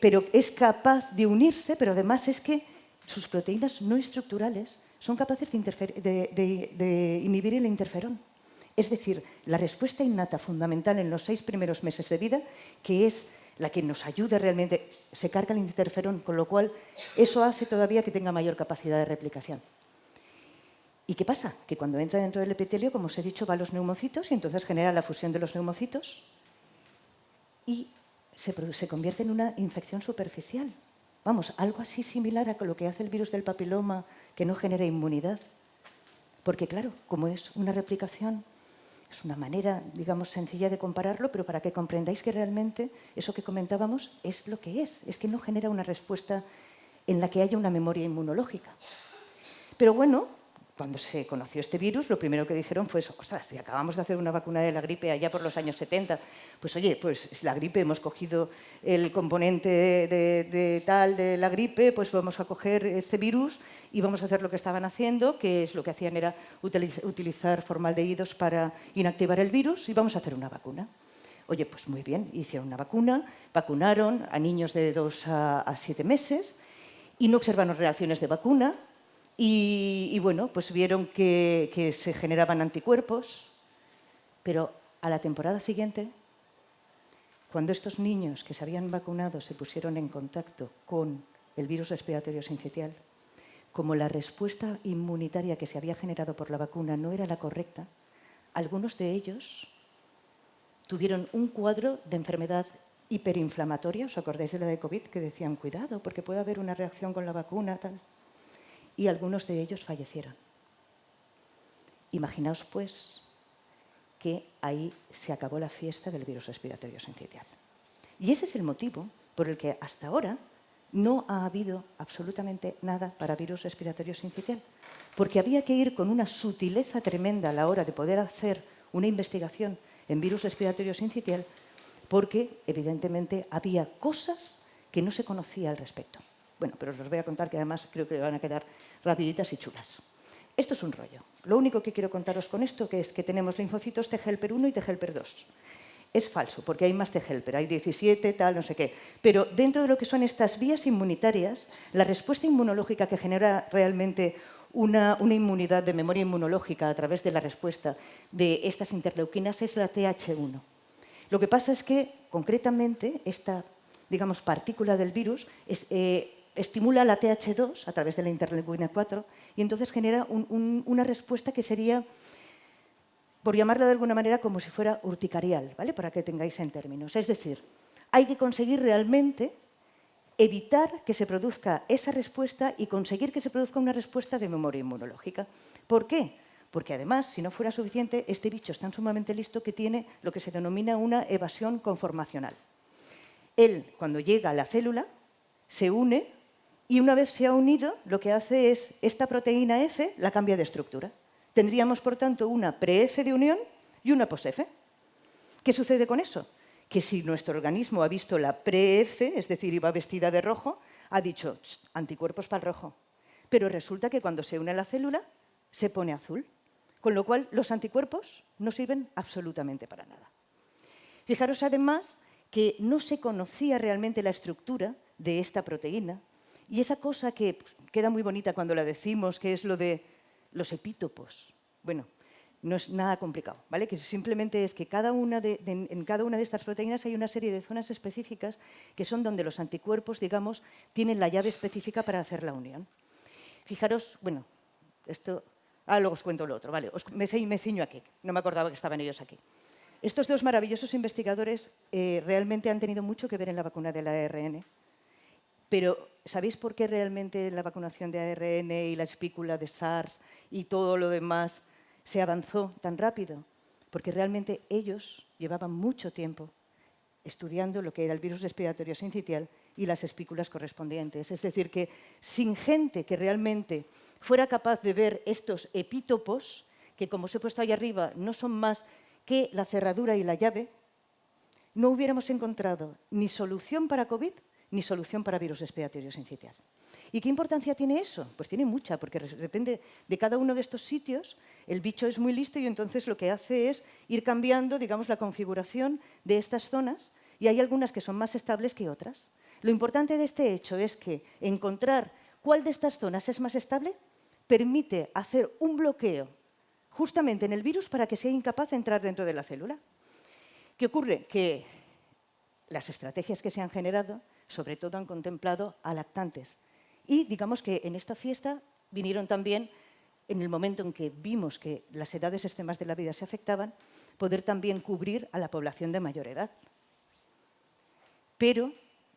pero es capaz de unirse, pero además es que sus proteínas no estructurales son capaces de inhibir el interferón. Es decir, la respuesta innata fundamental en los 6 primeros meses de vida, que es la que nos ayuda realmente, se carga el interferón, con lo cual eso hace todavía que tenga mayor capacidad de replicación. ¿Y qué pasa? Que cuando entra dentro del epitelio, como os he dicho, va a los neumocitos y entonces genera la fusión de los neumocitos y se convierte en una infección superficial. Vamos, algo así similar a lo que hace el virus del papiloma, que no genera inmunidad. Porque claro, como es una replicación, es una manera, digamos, sencilla de compararlo, pero para que comprendáis que realmente eso que comentábamos es lo que es que no genera una respuesta en la que haya una memoria inmunológica. Pero bueno, cuando se conoció este virus, lo primero que dijeron fue, ostras, si acabamos de hacer una vacuna de la gripe allá por los años 70, pues oye, pues la gripe, hemos cogido el componente de la gripe, pues vamos a coger este virus y vamos a hacer lo que estaban haciendo, que es lo que hacían era utilizar formaldehídos para inactivar el virus y vamos a hacer una vacuna. Oye, pues muy bien, hicieron una vacuna, vacunaron a niños de 2 a 7 meses y no observaron reacciones de vacuna. Y bueno, pues vieron que se generaban anticuerpos, pero a la temporada siguiente, cuando estos niños que se habían vacunado se pusieron en contacto con el virus respiratorio sincitial, como la respuesta inmunitaria que se había generado por la vacuna no era la correcta, algunos de ellos tuvieron un cuadro de enfermedad hiperinflamatoria. ¿Os acordáis de la de COVID? Que decían, cuidado, porque puede haber una reacción con la vacuna, tal. Y algunos de ellos fallecieron. Imaginaos, pues, que ahí se acabó la fiesta del virus respiratorio sincitial. Y ese es el motivo por el que hasta ahora no ha habido absolutamente nada para virus respiratorio sincitial, porque había que ir con una sutileza tremenda a la hora de poder hacer una investigación en virus respiratorio sincitial, porque evidentemente había cosas que no se conocía al respecto. Bueno, pero os los voy a contar, que además creo que van a quedar rapiditas y chulas. Esto es un rollo. Lo único que quiero contaros con esto que es que tenemos linfocitos T helper 1 y T helper 2. Es falso, porque hay más T helper, hay 17, tal, no sé qué. Pero dentro de lo que son estas vías inmunitarias, la respuesta inmunológica que genera realmente una inmunidad de memoria inmunológica a través de la respuesta de estas interleuquinas es la TH1. Lo que pasa es que, concretamente, esta, digamos, partícula del virus estimula la TH2 a través de la interleuquina 4 y entonces genera una respuesta que sería, por llamarla de alguna manera, como si fuera urticarial, ¿vale? Para que tengáis en términos. Es decir, hay que conseguir realmente evitar que se produzca esa respuesta y conseguir que se produzca una respuesta de memoria inmunológica. ¿Por qué? Porque además, si no fuera suficiente, este bicho es tan sumamente listo que tiene lo que se denomina una evasión conformacional. Él, cuando llega a la célula, se une y una vez se ha unido, lo que hace es esta proteína F la cambia de estructura. Tendríamos, por tanto, una pre-F de unión y una post-F. ¿Qué sucede con eso? Que si nuestro organismo ha visto la pre-F, es decir, iba vestida de rojo, ha dicho, anticuerpos para el rojo. Pero resulta que cuando se une a la célula, se pone azul. Con lo cual, los anticuerpos no sirven absolutamente para nada. Fijaros, además, que no se conocía realmente la estructura de esta proteína. Y esa cosa que queda muy bonita cuando la decimos, que es lo de los epítopos. Bueno, no es nada complicado, ¿vale? Que simplemente es que en cada una de estas proteínas hay una serie de zonas específicas que son donde los anticuerpos, digamos, tienen la llave específica para hacer la unión. Fijaros, bueno, esto... luego os cuento lo otro, ¿vale? Me ciño aquí, no me acordaba que estaban ellos aquí. Estos dos maravillosos investigadores realmente han tenido mucho que ver en la vacuna del ARN. Pero, ¿sabéis por qué realmente la vacunación de ARN y la espícula de SARS y todo lo demás se avanzó tan rápido? Porque realmente ellos llevaban mucho tiempo estudiando lo que era el virus respiratorio sincitial y las espículas correspondientes. Es decir, que sin gente que realmente fuera capaz de ver estos epítopos, que como os he puesto ahí arriba, no son más que la cerradura y la llave, no hubiéramos encontrado ni solución para COVID ni solución para virus respiratorio sincitial. ¿Y qué importancia tiene eso? Pues tiene mucha, porque depende de cada uno de estos sitios, el bicho es muy listo y entonces lo que hace es ir cambiando, digamos, la configuración de estas zonas, y hay algunas que son más estables que otras. Lo importante de este hecho es que encontrar cuál de estas zonas es más estable permite hacer un bloqueo justamente en el virus para que sea incapaz de entrar dentro de la célula. ¿Qué ocurre? Que las estrategias que se han generado, sobre todo han contemplado a lactantes. Y digamos que en esta fiesta vinieron también, en el momento en que vimos que las edades extremas de la vida se afectaban, poder también cubrir a la población de mayor edad. Pero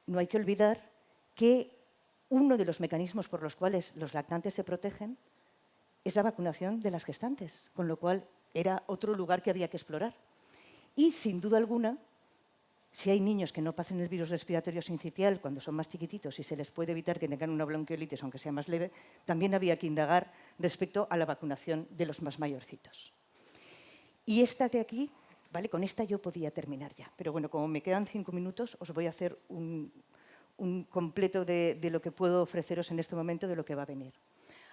no hay que olvidar que uno de los mecanismos por los cuales los lactantes se protegen es la vacunación de las gestantes, con lo cual era otro lugar que había que explorar. Y, sin duda alguna, si hay niños que no pasen el virus respiratorio sincitial cuando son más chiquititos y se les puede evitar que tengan una bronquiolitis, aunque sea más leve, también había que indagar respecto a la vacunación de los más mayorcitos. Y esta de aquí, ¿vale? Con esta yo podía terminar ya. Pero bueno, como me quedan 5 minutos, os voy a hacer un completo de lo que puedo ofreceros en este momento, de lo que va a venir.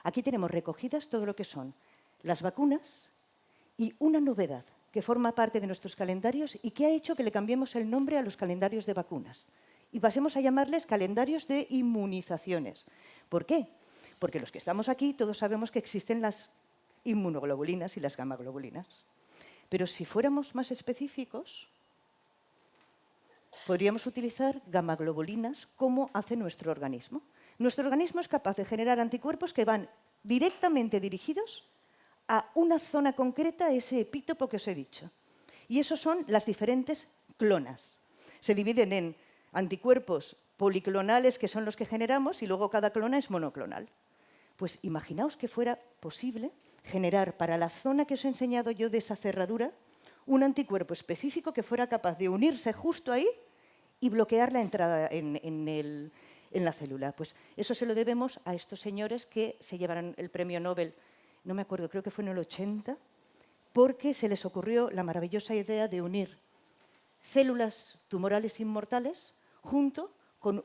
Aquí tenemos recogidas todo lo que son las vacunas y una novedad que forma parte de nuestros calendarios y que ha hecho que le cambiemos el nombre a los calendarios de vacunas y pasemos a llamarles calendarios de inmunizaciones. ¿Por qué? Porque los que estamos aquí todos sabemos que existen las inmunoglobulinas y las gamaglobulinas. Pero si fuéramos más específicos, podríamos utilizar gamaglobulinas como hace nuestro organismo. Nuestro organismo es capaz de generar anticuerpos que van directamente dirigidos a una zona concreta, ese epítopo que os he dicho. Y esos son las diferentes clonas. Se dividen en anticuerpos policlonales, que son los que generamos, y luego cada clona es monoclonal. Pues imaginaos que fuera posible generar para la zona que os he enseñado yo de esa cerradura un anticuerpo específico que fuera capaz de unirse justo ahí y bloquear la entrada en la célula. Pues eso se lo debemos a estos señores que se llevaron el premio Nobel, no me acuerdo, creo que fue en el 80, porque se les ocurrió la maravillosa idea de unir células tumorales inmortales junto con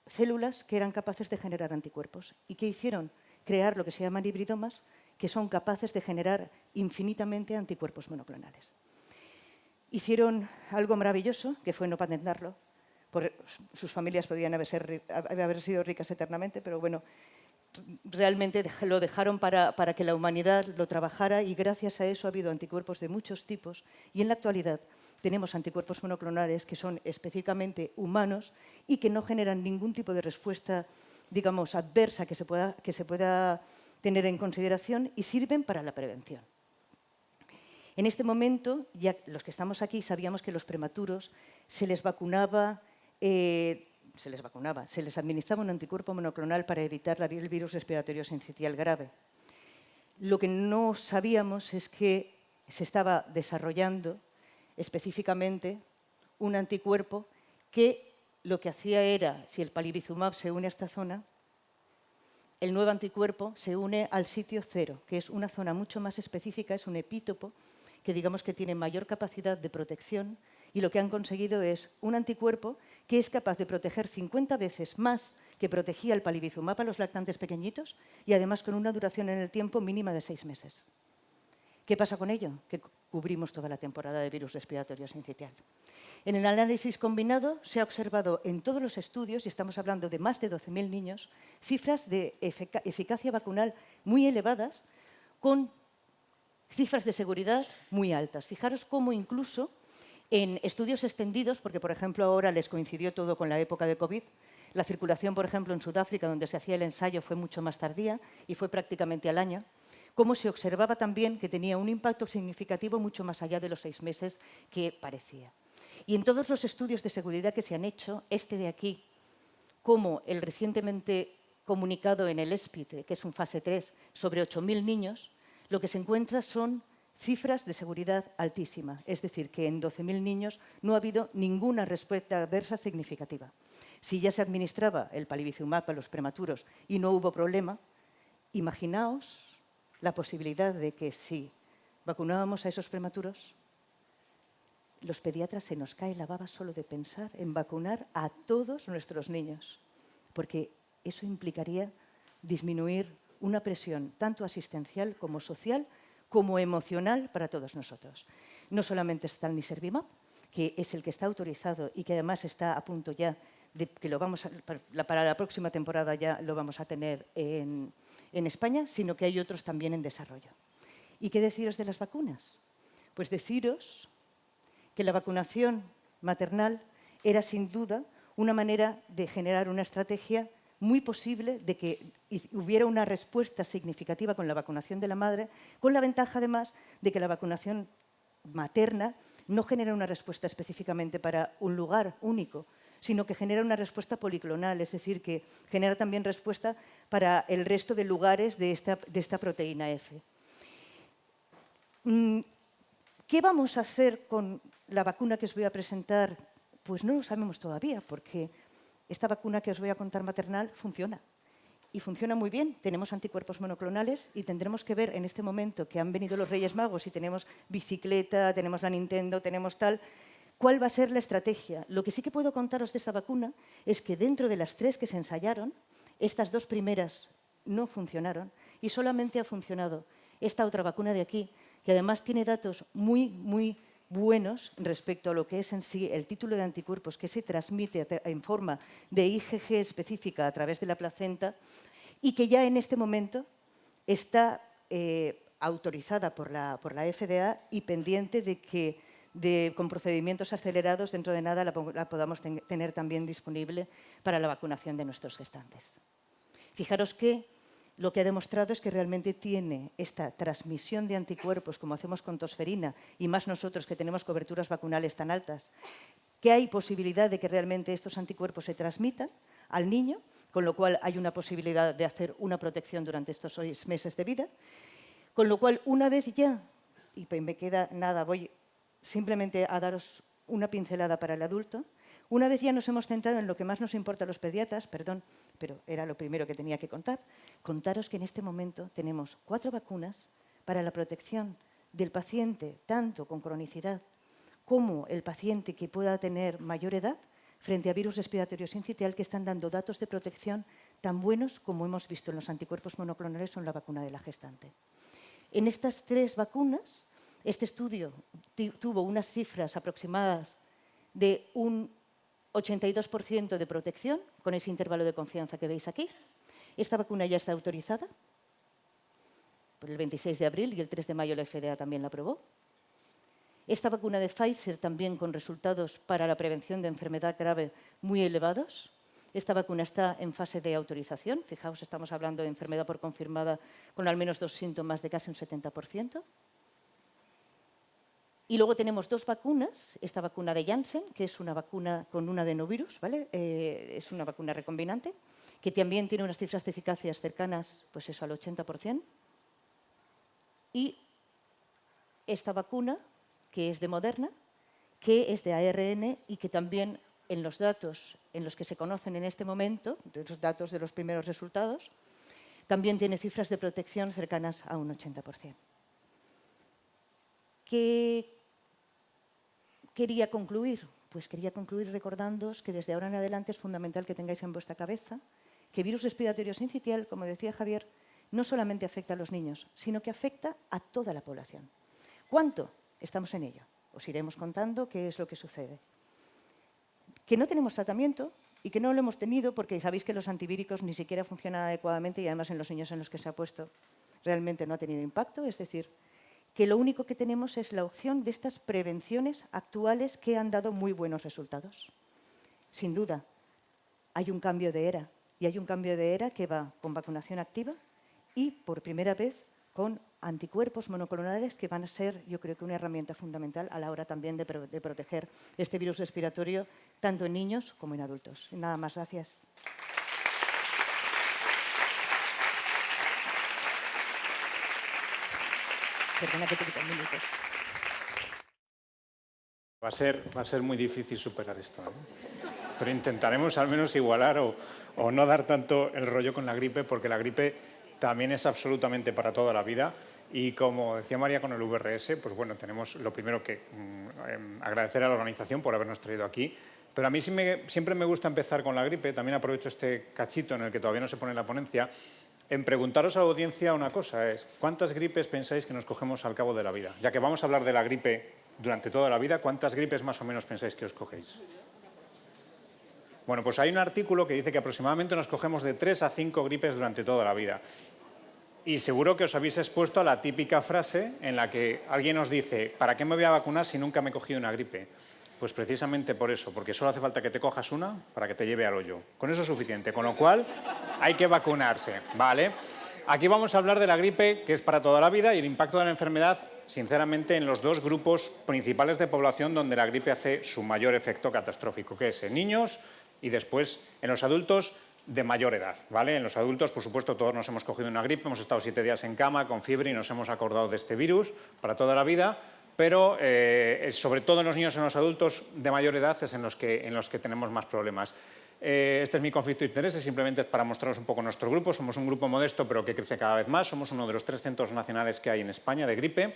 células que eran capaces de generar anticuerpos. ¿Y qué hicieron? Crear lo que se llaman hibridomas, que son capaces de generar infinitamente anticuerpos monoclonales. Hicieron algo maravilloso, que fue no patentarlo. Sus familias podían haber sido ricas eternamente, pero bueno, realmente lo dejaron para que la humanidad lo trabajara y gracias a eso ha habido anticuerpos de muchos tipos y en la actualidad tenemos anticuerpos monoclonales que son específicamente humanos y que no generan ningún tipo de respuesta, digamos, adversa que se pueda tener en consideración y sirven para la prevención. En este momento, ya los que estamos aquí sabíamos que los prematuros se les administraba un anticuerpo monoclonal para evitar el virus respiratorio sincitial grave. Lo que no sabíamos es que se estaba desarrollando específicamente un anticuerpo que lo que hacía era, si el palivizumab se une a esta zona, el nuevo anticuerpo se une al sitio 0, que es una zona mucho más específica, es un epítopo que digamos que tiene mayor capacidad de protección, y lo que han conseguido es un anticuerpo que es capaz de proteger 50 veces más que protegía el palivizumab a los lactantes pequeñitos, y además con una duración en el tiempo mínima de 6 meses. ¿Qué pasa con ello? Que cubrimos toda la temporada de virus respiratorio sincitial. En el análisis combinado se ha observado en todos los estudios, y estamos hablando de más de 12.000 niños, cifras de eficacia vacunal muy elevadas con cifras de seguridad muy altas. Fijaros cómo incluso en estudios extendidos, porque por ejemplo ahora les coincidió todo con la época de COVID, la circulación, por ejemplo, en Sudáfrica, donde se hacía el ensayo, fue mucho más tardía y fue prácticamente al año, cómo se observaba también que tenía un impacto significativo mucho más allá de los 6 meses que parecía. Y en todos los estudios de seguridad que se han hecho, este de aquí, como el recientemente comunicado en el ESPID, que es un fase 3, sobre 8.000 niños, lo que se encuentra son cifras de seguridad altísima. Es decir, que en 12.000 niños no ha habido ninguna respuesta adversa significativa. Si ya se administraba el palivizumab a los prematuros y no hubo problema, imaginaos la posibilidad de que si vacunábamos a esos prematuros, los pediatras se nos cae la baba solo de pensar en vacunar a todos nuestros niños, porque eso implicaría disminuir una presión tanto asistencial como social como emocional para todos nosotros. No solamente está el niservimab, que es el que está autorizado y que además está a punto ya de que para la próxima temporada ya lo vamos a tener en España, sino que hay otros también en desarrollo. ¿Y qué deciros de las vacunas? Pues deciros que la vacunación maternal era sin duda una manera de generar una estrategia muy posible de que hubiera una respuesta significativa con la vacunación de la madre, con la ventaja además de que la vacunación materna no genera una respuesta específicamente para un lugar único, sino que genera una respuesta policlonal, es decir, que genera también respuesta para el resto de lugares de esta proteína F. ¿Qué vamos a hacer con la vacuna que os voy a presentar? Pues no lo sabemos todavía, porque esta vacuna que os voy a contar maternal funciona. Y funciona muy bien. Tenemos anticuerpos monoclonales y tendremos que ver en este momento que han venido los Reyes Magos y tenemos bicicleta, tenemos la Nintendo, tenemos tal, cuál va a ser la estrategia. Lo que sí que puedo contaros de esta vacuna es que dentro de las 3 que se ensayaron, estas 2 primeras no funcionaron y solamente ha funcionado esta otra vacuna de aquí, que además tiene datos muy, muy buenos respecto a lo que es en sí el título de anticuerpos que se transmite en forma de IgG específica a través de la placenta y que ya en este momento está autorizada por la FDA y pendiente de que con procedimientos acelerados dentro de nada la podamos tener también disponible para la vacunación de nuestros gestantes. Fijaros que lo que ha demostrado es que realmente tiene esta transmisión de anticuerpos, como hacemos con tosferina, y más nosotros que tenemos coberturas vacunales tan altas, que hay posibilidad de que realmente estos anticuerpos se transmitan al niño, con lo cual hay una posibilidad de hacer una protección durante estos 6 meses de vida, con lo cual una vez ya, y me queda nada, voy simplemente a daros una pincelada para el adulto, una vez ya nos hemos centrado en lo que más nos importa a los pediatras, perdón, pero era lo primero que tenía que contar, contaros que en este momento tenemos 4 vacunas para la protección del paciente, tanto con cronicidad como el paciente que pueda tener mayor edad, frente a virus respiratorio sincitial, que están dando datos de protección tan buenos como hemos visto en los anticuerpos monoclonales o en la vacuna de la gestante. En estas 3 vacunas, este estudio tuvo unas cifras aproximadas de un 82% de protección, con ese intervalo de confianza que veis aquí. Esta vacuna ya está autorizada por el 26 de abril y el 3 de mayo la FDA también la aprobó. Esta vacuna de Pfizer también con resultados para la prevención de enfermedad grave muy elevados. Esta vacuna está en fase de autorización. Fijaos, estamos hablando de enfermedad por confirmada con al menos 2 síntomas de casi un 70%. Y luego tenemos 2 vacunas, esta vacuna de Janssen, que es una vacuna con un adenovirus, ¿vale? Es una vacuna recombinante, que también tiene unas cifras de eficacia cercanas pues eso, al 80%. Y esta vacuna, que es de Moderna, que es de ARN y que también en los datos en los que se conocen en este momento, los datos de los primeros resultados, también tiene cifras de protección cercanas a un 80%. ¿Qué quería concluir? Pues quería concluir recordándoos que desde ahora en adelante es fundamental que tengáis en vuestra cabeza que virus respiratorio sincitial, como decía Javier, no solamente afecta a los niños, sino que afecta a toda la población. ¿Cuánto? Estamos en ello. Os iremos contando qué es lo que sucede. Que no tenemos tratamiento y que no lo hemos tenido porque sabéis que los antivíricos ni siquiera funcionan adecuadamente y además en los niños en los que se ha puesto realmente no ha tenido impacto. Es decir, que lo único que tenemos es la opción de estas prevenciones actuales que han dado muy buenos resultados. Sin duda, hay un cambio de era y hay un cambio de era que va con vacunación activa y por primera vez con anticuerpos monoclonales que van a ser, yo creo que una herramienta fundamental a la hora también de proteger este virus respiratorio tanto en niños como en adultos. Y nada más, gracias. Perdona que te quite un minuto. Va a ser muy difícil superar esto, ¿no? Pero intentaremos al menos igualar o no dar tanto el rollo con la gripe, porque la gripe también es absolutamente para toda la vida. Y como decía María con el VRS, pues bueno, tenemos lo primero que agradecer a la organización por habernos traído aquí. Pero a mí siempre me gusta empezar con la gripe. También aprovecho este cachito en el que todavía no se pone la ponencia en preguntaros a la audiencia una cosa, es ¿cuántas gripes pensáis que nos cogemos al cabo de la vida? Ya que vamos a hablar de la gripe durante toda la vida, ¿cuántas gripes más o menos pensáis que os cogéis? Bueno, pues hay un artículo que dice que aproximadamente nos cogemos de 3 a 5 gripes durante toda la vida. Y seguro que os habéis expuesto a la típica frase en la que alguien os dice ¿para qué me voy a vacunar si nunca me he cogido una gripe? Pues precisamente por eso, porque solo hace falta que te cojas una para que te lleve al hoyo. Con eso es suficiente, con lo cual hay que vacunarse, ¿vale? Aquí vamos a hablar de la gripe, que es para toda la vida, y el impacto de la enfermedad, sinceramente, en los dos grupos principales de población donde la gripe hace su mayor efecto catastrófico, que es en niños y después en los adultos de mayor edad, ¿vale? En los adultos, por supuesto, todos nos hemos cogido una gripe, hemos estado 7 días en cama con fiebre y nos hemos acordado de este virus para toda la vida, pero sobre todo en los niños y en los adultos de mayor edad es en los que tenemos más problemas. Este es mi conflicto de intereses, simplemente es para mostraros un poco nuestro grupo. Somos un grupo modesto, pero que crece cada vez más. Somos uno de los 3 centros nacionales que hay en España de gripe.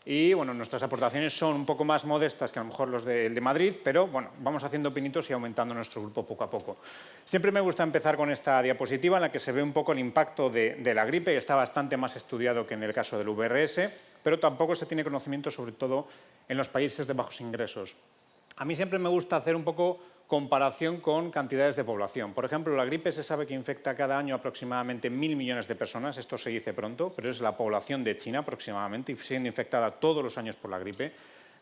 Y bueno, nuestras aportaciones son un poco más modestas que a lo mejor los de Madrid, pero bueno, vamos haciendo pinitos y aumentando nuestro grupo poco a poco. Siempre me gusta empezar con esta diapositiva en la que se ve un poco el impacto de la gripe, y está bastante más estudiado que en el caso del VRS, pero tampoco se tiene conocimiento, sobre todo en los países de bajos ingresos. A mí siempre me gusta hacer un poco comparación con cantidades de población. Por ejemplo, la gripe se sabe que infecta cada año aproximadamente 1.000 millones de personas. Esto se dice pronto, pero es la población de China aproximadamente, siendo infectada todos los años por la gripe.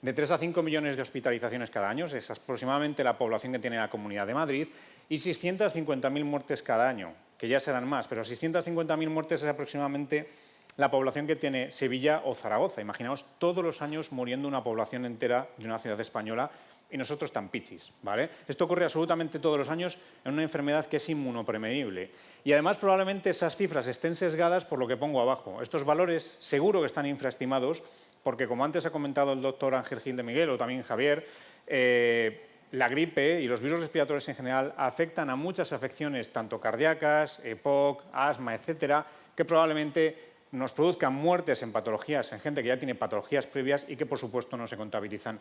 De 3 a 5 millones de hospitalizaciones cada año, es aproximadamente la población que tiene la Comunidad de Madrid, y 650.000 muertes cada año, que ya serán más, pero 650.000 muertes es aproximadamente la población que tiene Sevilla o Zaragoza. Imaginaos todos los años muriendo una población entera de una ciudad española, y nosotros tan pichis, ¿vale? Esto ocurre absolutamente todos los años en una enfermedad que es inmunoprevenible. Y además probablemente esas cifras estén sesgadas por lo que pongo abajo. Estos valores seguro que están infraestimados porque, como antes ha comentado el doctor Ángel Gil de Miguel o también Javier, la gripe y los virus respiratorios en general afectan a muchas afecciones, tanto cardíacas, EPOC, asma, etcétera, que probablemente nos produzcan muertes en patologías, en gente que ya tiene patologías previas y que, por supuesto, no se contabilizan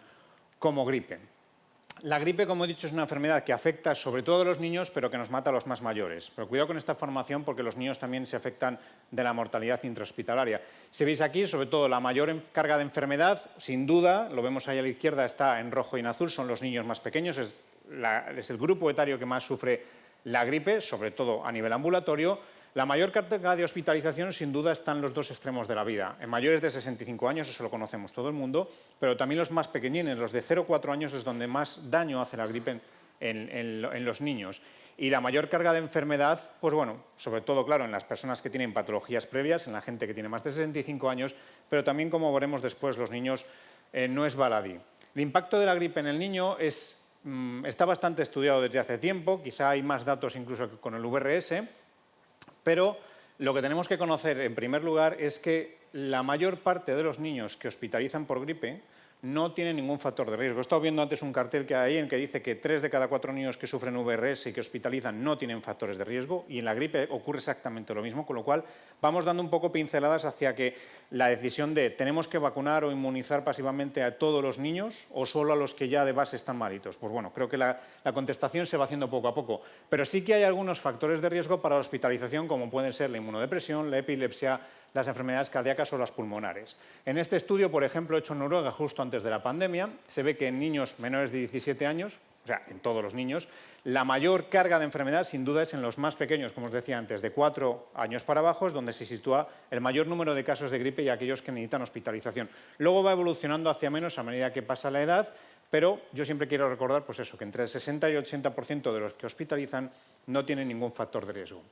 como gripe. La gripe, como he dicho, es una enfermedad que afecta sobre todo a los niños, pero que nos mata a los más mayores. Pero cuidado con esta formación porque los niños también se afectan de la mortalidad intrahospitalaria. Si veis aquí, sobre todo la mayor carga de enfermedad, sin duda, lo vemos ahí a la izquierda, está en rojo y en azul, son los niños más pequeños, es el grupo etario que más sufre la gripe, sobre todo a nivel ambulatorio. La mayor carga de hospitalización, sin duda, está en los dos extremos de la vida. En mayores de 65 años, eso lo conocemos todo el mundo, pero también los más pequeñines, los de 0 a 4 años, es donde más daño hace la gripe en los niños. Y la mayor carga de enfermedad, pues bueno, sobre todo, claro, en las personas que tienen patologías previas, en la gente que tiene más de 65 años, pero también, como veremos después, los niños no es baladí. El impacto de la gripe en el niño está bastante estudiado desde hace tiempo, quizá hay más datos incluso que con el VRS, pero lo que tenemos que conocer, en primer lugar, es que la mayor parte de los niños que hospitalizan por gripe no tiene ningún factor de riesgo. He estado viendo antes un cartel que hay en que dice que 3 de cada 4 niños que sufren VRS y que hospitalizan no tienen factores de riesgo, y en la gripe ocurre exactamente lo mismo, con lo cual vamos dando un poco pinceladas hacia que la decisión de ¿tenemos que vacunar o inmunizar pasivamente a todos los niños o solo a los que ya de base están malitos? Pues bueno, creo que la contestación se va haciendo poco a poco, pero sí que hay algunos factores de riesgo para la hospitalización, como pueden ser la inmunodepresión, la epilepsia, las enfermedades cardíacas o las pulmonares. En este estudio, por ejemplo, hecho en Noruega justo antes de la pandemia, se ve que en niños menores de 17 años, o sea, en todos los niños, la mayor carga de enfermedad sin duda es en los más pequeños, como os decía antes, de 4 años para abajo, es donde se sitúa el mayor número de casos de gripe y aquellos que necesitan hospitalización. Luego va evolucionando hacia menos a medida que pasa la edad, pero yo siempre quiero recordar pues eso, que entre el 60 y el 80% de los que hospitalizan no tienen ningún factor de riesgo.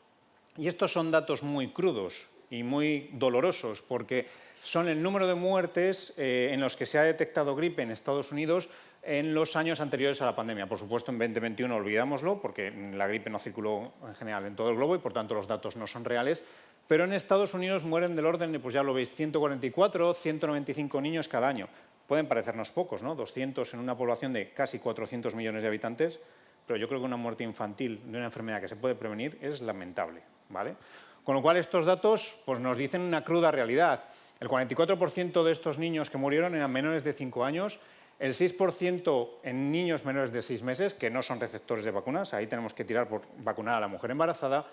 Y estos son datos muy crudos y muy dolorosos, porque son el número de muertes en los que se ha detectado gripe en Estados Unidos en los años anteriores a la pandemia. Por supuesto, en 2021 olvidámoslo, porque la gripe no circuló en general en todo el globo y, por tanto, los datos no son reales. Pero en Estados Unidos mueren del orden de, pues ya lo veis, 144, 195 niños cada año. Pueden parecernos pocos, ¿no? 200 en una población de casi 400 millones de habitantes, pero yo creo que una muerte infantil de una enfermedad que se puede prevenir es lamentable, ¿vale? Con lo cual, estos datos pues, nos dicen una cruda realidad. El 44% de estos niños que murieron eran menores de 5 años, el 6% en niños menores de 6 meses, que no son receptores de vacunas, ahí tenemos que tirar por vacunar a la mujer embarazada,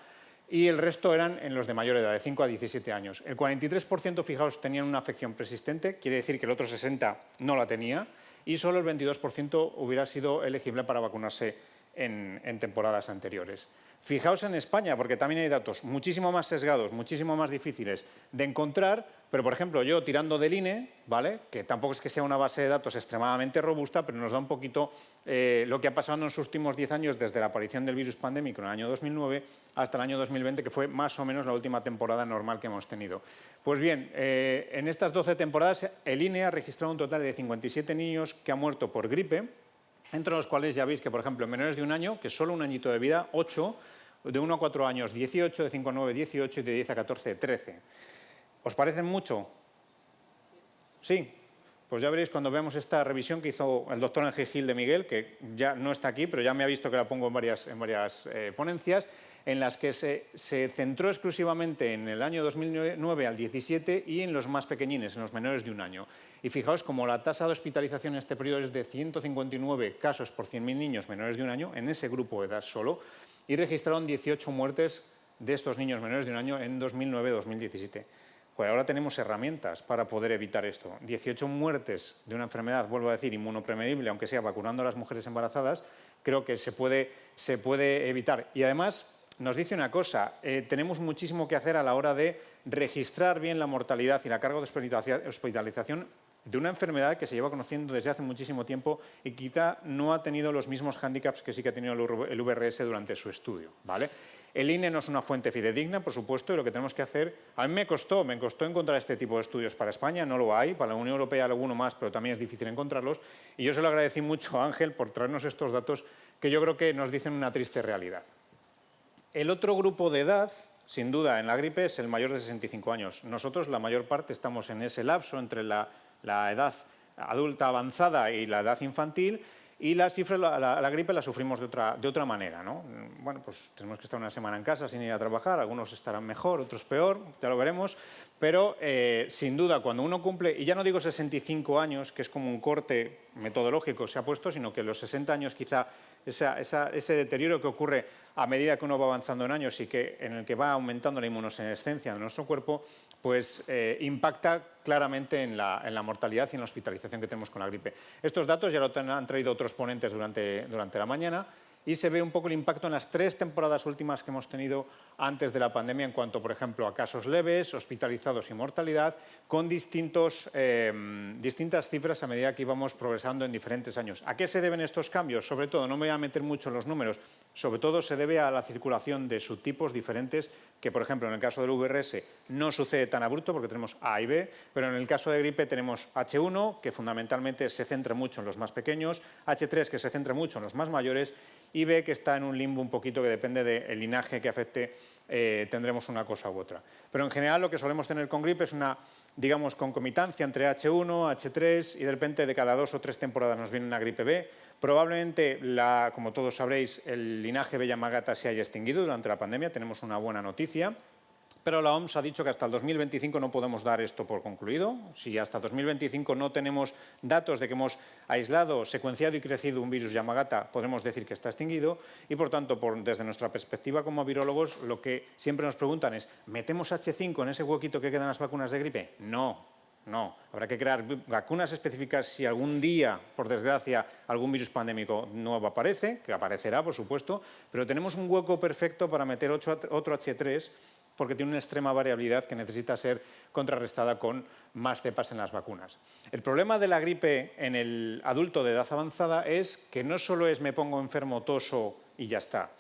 y el resto eran en los de mayor edad, de 5 a 17 años. El 43%, fijaos, tenían una afección persistente, quiere decir que el otro 60% no la tenía, y solo el 22% hubiera sido elegible para vacunarse en temporadas anteriores. Fijaos en España, porque también hay datos muchísimo más sesgados, muchísimo más difíciles de encontrar, pero, por ejemplo, yo tirando del INE, ¿vale?, que tampoco es que sea una base de datos extremadamente robusta, pero nos da un poquito lo que ha pasado en los últimos 10 años desde la aparición del virus pandémico en el año 2009 hasta el año 2020, que fue más o menos la última temporada normal que hemos tenido. Pues bien, en estas 12 temporadas el INE ha registrado un total de 57 niños que han muerto por gripe, entre los cuales ya veis que, por ejemplo, en menores de un año, que es solo un añito de vida, 8, de 1 a 4 años, 18, de 5 a 9, 18 y de 10 a 14, 13. ¿Os parecen mucho? Sí. Pues ya veréis cuando veamos esta revisión que hizo el doctor Ángel Gil de Miguel, que ya no está aquí, pero ya me ha visto que la pongo en varias ponencias, en las que se centró exclusivamente en el año 2009 al 17 y en los más pequeñines, en los menores de un año. Y fijaos como la tasa de hospitalización en este periodo es de 159 casos por 100.000 niños menores de un año, en ese grupo de edad solo, y registraron 18 muertes de estos niños menores de un año en 2009-2017. Pues ahora tenemos herramientas para poder evitar esto. 18 muertes de una enfermedad, vuelvo a decir, inmunoprevenible, aunque sea vacunando a las mujeres embarazadas, creo que se puede evitar. Y además nos dice una cosa, tenemos muchísimo que hacer a la hora de registrar bien la mortalidad y la carga de hospitalización de una enfermedad que se lleva conociendo desde hace muchísimo tiempo y quizá no ha tenido los mismos hándicaps que sí que ha tenido el VRS durante su estudio, ¿vale? El INE no es una fuente fidedigna, por supuesto, y lo que tenemos que hacer... A mí me costó encontrar este tipo de estudios para España, no lo hay, para la Unión Europea hay alguno más, pero también es difícil encontrarlos, y yo se lo agradecí mucho a Ángel por traernos estos datos que yo creo que nos dicen una triste realidad. El otro grupo de edad, sin duda, en la gripe es el mayor de 65 años. Nosotros, la mayor parte, estamos en ese lapso entre la edad adulta avanzada y la edad infantil, y la gripe la sufrimos de otra manera, ¿no? Bueno, pues tenemos que estar una semana en casa sin ir a trabajar, algunos estarán mejor, otros peor, ya lo veremos, pero sin duda cuando uno cumple, y ya no digo 65 años, que es como un corte metodológico se ha puesto, sino que los 60 años quizá ese deterioro que ocurre a medida que uno va avanzando en años y en el que va aumentando la inmunosenescencia de nuestro cuerpo, pues impacta claramente en la mortalidad y en la hospitalización que tenemos con la gripe. Estos datos ya lo han traído otros ponentes durante la mañana y se ve un poco el impacto en las 3 temporadas últimas que hemos tenido antes de la pandemia en cuanto, por ejemplo, a casos leves, hospitalizados y mortalidad, con distintas cifras a medida que íbamos progresando en diferentes años. ¿A qué se deben estos cambios? Sobre todo, no me voy a meter mucho en los números, sobre todo se debe a la circulación de subtipos diferentes que, por ejemplo, en el caso del VRS no sucede tan abrupto porque tenemos A y B, pero en el caso de gripe tenemos H1, que fundamentalmente se centra mucho en los más pequeños, H3, que se centra mucho en los más mayores, y B, que está en un limbo un poquito que depende del linaje que afecte, tendremos una cosa u otra. Pero en general lo que solemos tener con gripe es una, digamos, concomitancia entre H1, H3 y de repente de cada 2 o 3 temporadas nos viene una gripe B. Probablemente, como todos sabréis, el linaje B Yamagata se haya extinguido durante la pandemia, tenemos una buena noticia. Pero la OMS ha dicho que hasta el 2025 no podemos dar esto por concluido. Si hasta 2025 no tenemos datos de que hemos aislado, secuenciado y crecido un virus Yamagata, podemos decir que está extinguido. Y, por tanto, desde nuestra perspectiva como virólogos, lo que siempre nos preguntan es, ¿metemos H5 en ese huequito que quedan las vacunas de gripe? No. No, habrá que crear vacunas específicas si algún día, por desgracia, algún virus pandémico nuevo aparece, que aparecerá, por supuesto, pero tenemos un hueco perfecto para meter otro H3 porque tiene una extrema variabilidad que necesita ser contrarrestada con más cepas en las vacunas. El problema de la gripe en el adulto de edad avanzada es que no solo es me pongo enfermo, toso y ya está.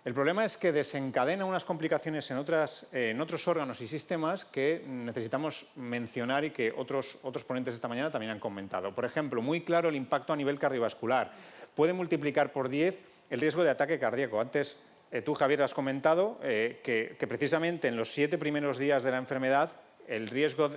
El problema es que desencadena unas complicaciones en otros órganos y sistemas que necesitamos mencionar y que otros ponentes esta mañana también han comentado. Por ejemplo, muy claro el impacto a nivel cardiovascular. Puede multiplicar por 10 el riesgo de ataque cardíaco. Antes, tú, Javier, has comentado que precisamente en los 7 primeros días de la enfermedad el riesgo,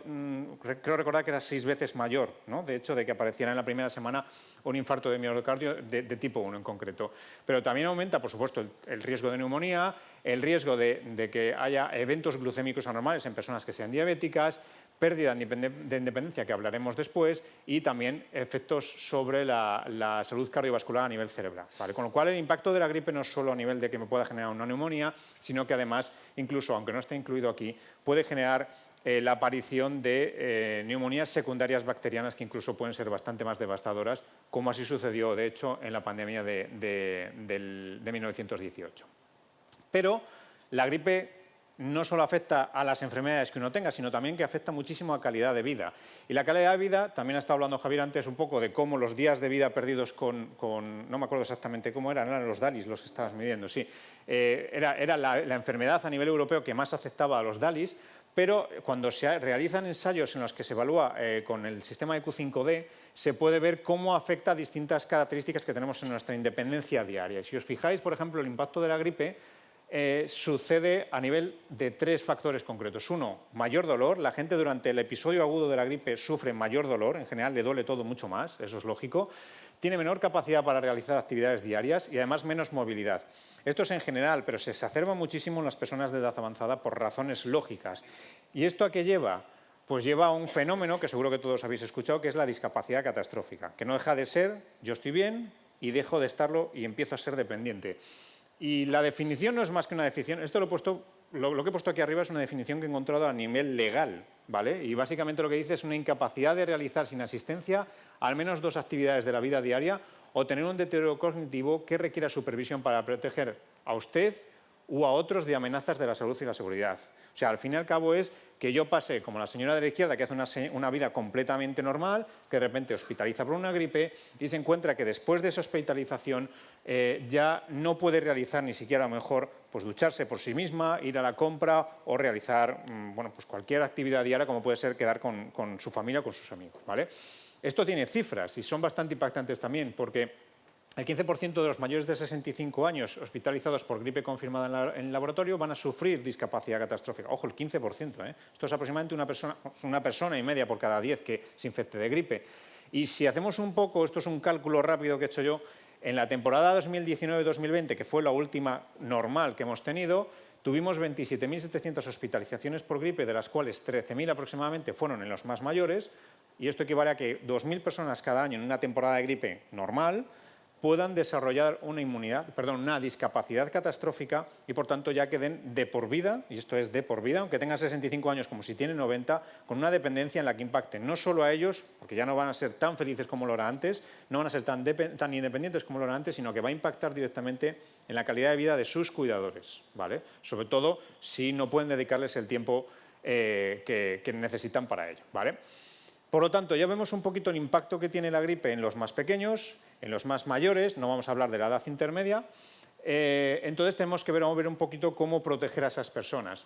creo recordar que era 6 veces mayor, ¿no? De hecho, de que apareciera en la primera semana un infarto de miocardio de tipo 1 en concreto. Pero también aumenta, por supuesto, el riesgo de neumonía, el riesgo de que haya eventos glucémicos anormales en personas que sean diabéticas, pérdida de independencia, que hablaremos después, y también efectos sobre la salud cardiovascular a nivel cerebral, ¿vale? Con lo cual, el impacto de la gripe no es solo a nivel de que me pueda generar una neumonía, sino que además, incluso aunque no esté incluido aquí, puede generar la aparición de neumonías secundarias bacterianas que incluso pueden ser bastante más devastadoras, como así sucedió, de hecho, en la pandemia de 1918. Pero la gripe no solo afecta a las enfermedades que uno tenga, sino también que afecta muchísimo a calidad de vida. Y la calidad de vida, también ha estado hablando Javier antes un poco de cómo los días de vida perdidos no me acuerdo exactamente cómo eran los DALIs los que estabas midiendo, sí. Era la enfermedad a nivel europeo que más afectaba a los DALIs, pero cuando se realizan ensayos en los que se evalúa con el sistema de Q5D, se puede ver cómo afecta a distintas características que tenemos en nuestra independencia diaria. Y si os fijáis, por ejemplo, el impacto de la gripe sucede a nivel de 3 factores concretos. Uno, mayor dolor. La gente durante el episodio agudo de la gripe sufre mayor dolor. En general le duele todo mucho más, eso es lógico. Tiene menor capacidad para realizar actividades diarias y además menos movilidad. Esto es en general, pero se exacerba muchísimo en las personas de edad avanzada por razones lógicas. ¿Y esto a qué lleva? Pues lleva a un fenómeno que seguro que todos habéis escuchado, que es la discapacidad catastrófica, que no deja de ser yo estoy bien y dejo de estarlo y empiezo a ser dependiente. Y la definición no es más que una definición, esto lo que he puesto aquí arriba es una definición que he encontrado a nivel legal, ¿vale? Y básicamente lo que dice es una incapacidad de realizar sin asistencia al menos 2 actividades de la vida diaria o tener un deterioro cognitivo que requiera supervisión para proteger a usted u a otros de amenazas de la salud y la seguridad. O sea, al fin y al cabo es que yo pase, como la señora de la izquierda, que hace una vida completamente normal, que de repente hospitaliza por una gripe y se encuentra que después de esa hospitalización ya no puede realizar ni siquiera a lo mejor pues, ducharse por sí misma, ir a la compra o realizar pues cualquier actividad diaria como puede ser quedar con su familia o con sus amigos, ¿vale? Esto tiene cifras y son bastante impactantes también porque el 15% de los mayores de 65 años hospitalizados por gripe confirmada en el laboratorio van a sufrir discapacidad catastrófica. Ojo, el 15%, ¿eh? Esto es aproximadamente una persona y media por cada 10 que se infecte de gripe. Y si hacemos un poco, esto es un cálculo rápido que he hecho yo, en la temporada 2019-2020, que fue la última normal que hemos tenido, tuvimos 27.700 hospitalizaciones por gripe, de las cuales 13.000 aproximadamente fueron en los más mayores, y esto equivale a que 2.000 personas cada año en una temporada de gripe normal puedan desarrollar una discapacidad catastrófica y, por tanto, ya queden de por vida, y esto es de por vida, aunque tengan 65 años como si tienen 90, con una dependencia en la que impacte no solo a ellos, porque ya no van a ser tan felices como lo era antes, no van a ser tan independientes como lo eran antes, sino que va a impactar directamente en la calidad de vida de sus cuidadores, ¿vale? Sobre todo si no pueden dedicarles el tiempo que necesitan para ello, ¿vale? Por lo tanto, ya vemos un poquito el impacto que tiene la gripe en los más pequeños, en los más mayores, no vamos a hablar de la edad intermedia, entonces tenemos que vamos a ver un poquito cómo proteger a esas personas.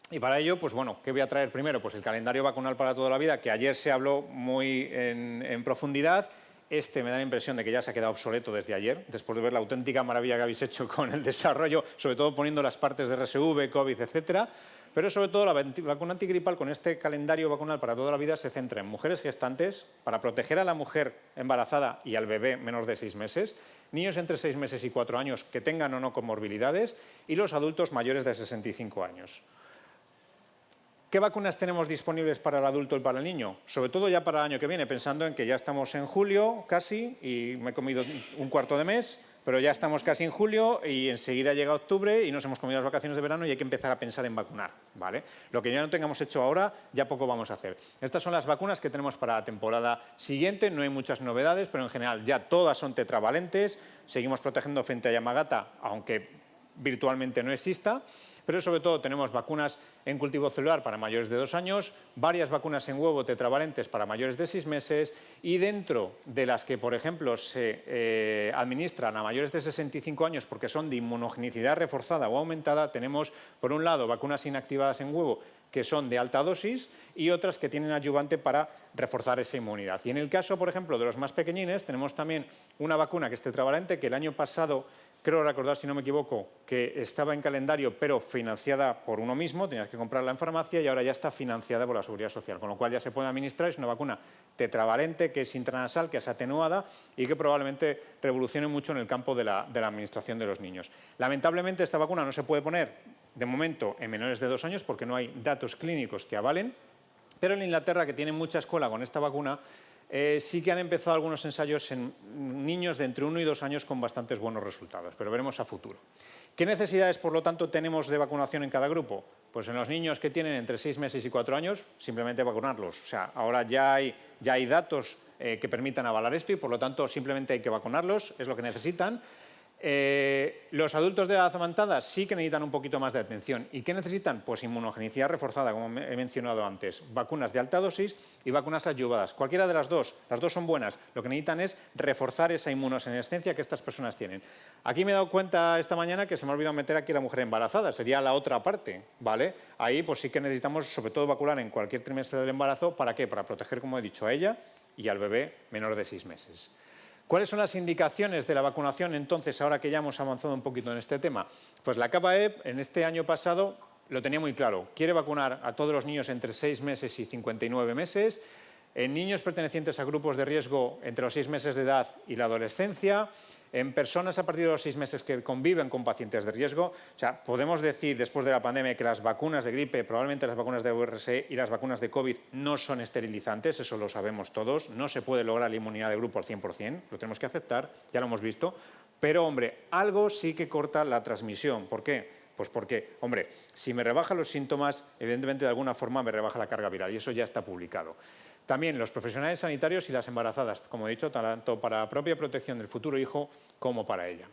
Y para ello, pues bueno, ¿qué voy a traer primero? Pues el calendario vacunal para toda la vida, que ayer se habló muy en profundidad, me da la impresión de que ya se ha quedado obsoleto desde ayer, después de ver la auténtica maravilla que habéis hecho con el desarrollo, sobre todo poniendo las partes de RSV, COVID, etcétera. Pero sobre todo la vacuna antigripal con este calendario vacunal para toda la vida se centra en mujeres gestantes para proteger a la mujer embarazada y al bebé menor de 6 meses, niños entre 6 meses y 4 años que tengan o no comorbilidades y los adultos mayores de 65 años. ¿Qué vacunas tenemos disponibles para el adulto y para el niño? Sobre todo ya para el año que viene, pensando en que ya estamos en julio casi y me he comido un cuarto de mes, pero ya estamos casi en julio y enseguida llega octubre y nos hemos comido las vacaciones de verano y hay que empezar a pensar en vacunar, ¿vale? Lo que ya no tengamos hecho ahora, ya poco vamos a hacer. Estas son las vacunas que tenemos para la temporada siguiente, no hay muchas novedades, pero en general ya todas son tetravalentes, seguimos protegiendo frente a Yamagata, aunque virtualmente no exista. Pero sobre todo tenemos vacunas en cultivo celular para mayores de 2 años, varias vacunas en huevo tetravalentes para mayores de 6 meses y dentro de las que, por ejemplo, se administran a mayores de 65 años porque son de inmunogenicidad reforzada o aumentada, tenemos, por un lado, vacunas inactivadas en huevo que son de alta dosis y otras que tienen adyuvante para reforzar esa inmunidad. Y en el caso, por ejemplo, de los más pequeñines, tenemos también una vacuna que es tetravalente que el año pasado, creo recordar, si no me equivoco, que estaba en calendario pero financiada por uno mismo, tenías que comprarla en farmacia y ahora ya está financiada por la Seguridad Social, con lo cual ya se puede administrar, es una vacuna tetravalente que es intranasal, que es atenuada y que probablemente revolucione mucho en el campo de la administración de los niños. Lamentablemente esta vacuna no se puede poner de momento en menores de 2 años porque no hay datos clínicos que avalen, pero en Inglaterra, que tiene mucha escuela con esta vacuna, sí que han empezado algunos ensayos en niños de entre 1 y 2 años con bastantes buenos resultados, pero veremos a futuro. ¿Qué necesidades, por lo tanto, tenemos de vacunación en cada grupo? Pues en los niños que tienen entre 6 meses y 4 años, simplemente vacunarlos. O sea, ahora ya hay datos que permitan avalar esto y, por lo tanto, simplemente hay que vacunarlos, es lo que necesitan. Los adultos de edad avanzada sí que necesitan un poquito más de atención. ¿Y qué necesitan? Pues inmunogenicidad reforzada, como he mencionado antes, vacunas de alta dosis y vacunas adyuvadas. Cualquiera de las dos son buenas. Lo que necesitan es reforzar esa inmunosenescencia que estas personas tienen. Aquí me he dado cuenta esta mañana que se me ha olvidado meter aquí la mujer embarazada, sería la otra parte, ¿vale? Ahí pues sí que necesitamos sobre todo vacunar en cualquier trimestre del embarazo. ¿Para qué? Para proteger, como he dicho, a ella y al bebé menor de 6 meses. ¿Cuáles son las indicaciones de la vacunación entonces, ahora que ya hemos avanzado un poquito en este tema? Pues la CAPAEB en este año pasado lo tenía muy claro. Quiere vacunar a todos los niños entre 6 meses y 59 meses, en niños pertenecientes a grupos de riesgo entre los 6 meses de edad y la adolescencia, en personas a partir de los 6 meses que conviven con pacientes de riesgo. O sea, podemos decir después de la pandemia que las vacunas de gripe, probablemente las vacunas de VRC y las vacunas de COVID no son esterilizantes, eso lo sabemos todos, no se puede lograr la inmunidad de grupo al 100%, lo tenemos que aceptar, ya lo hemos visto, pero hombre, algo sí que corta la transmisión. ¿Por qué? Pues porque, hombre, si me rebaja los síntomas, evidentemente de alguna forma me rebaja la carga viral y eso ya está publicado. También los profesionales sanitarios y las embarazadas, como he dicho, tanto para la propia protección del futuro hijo como para ella.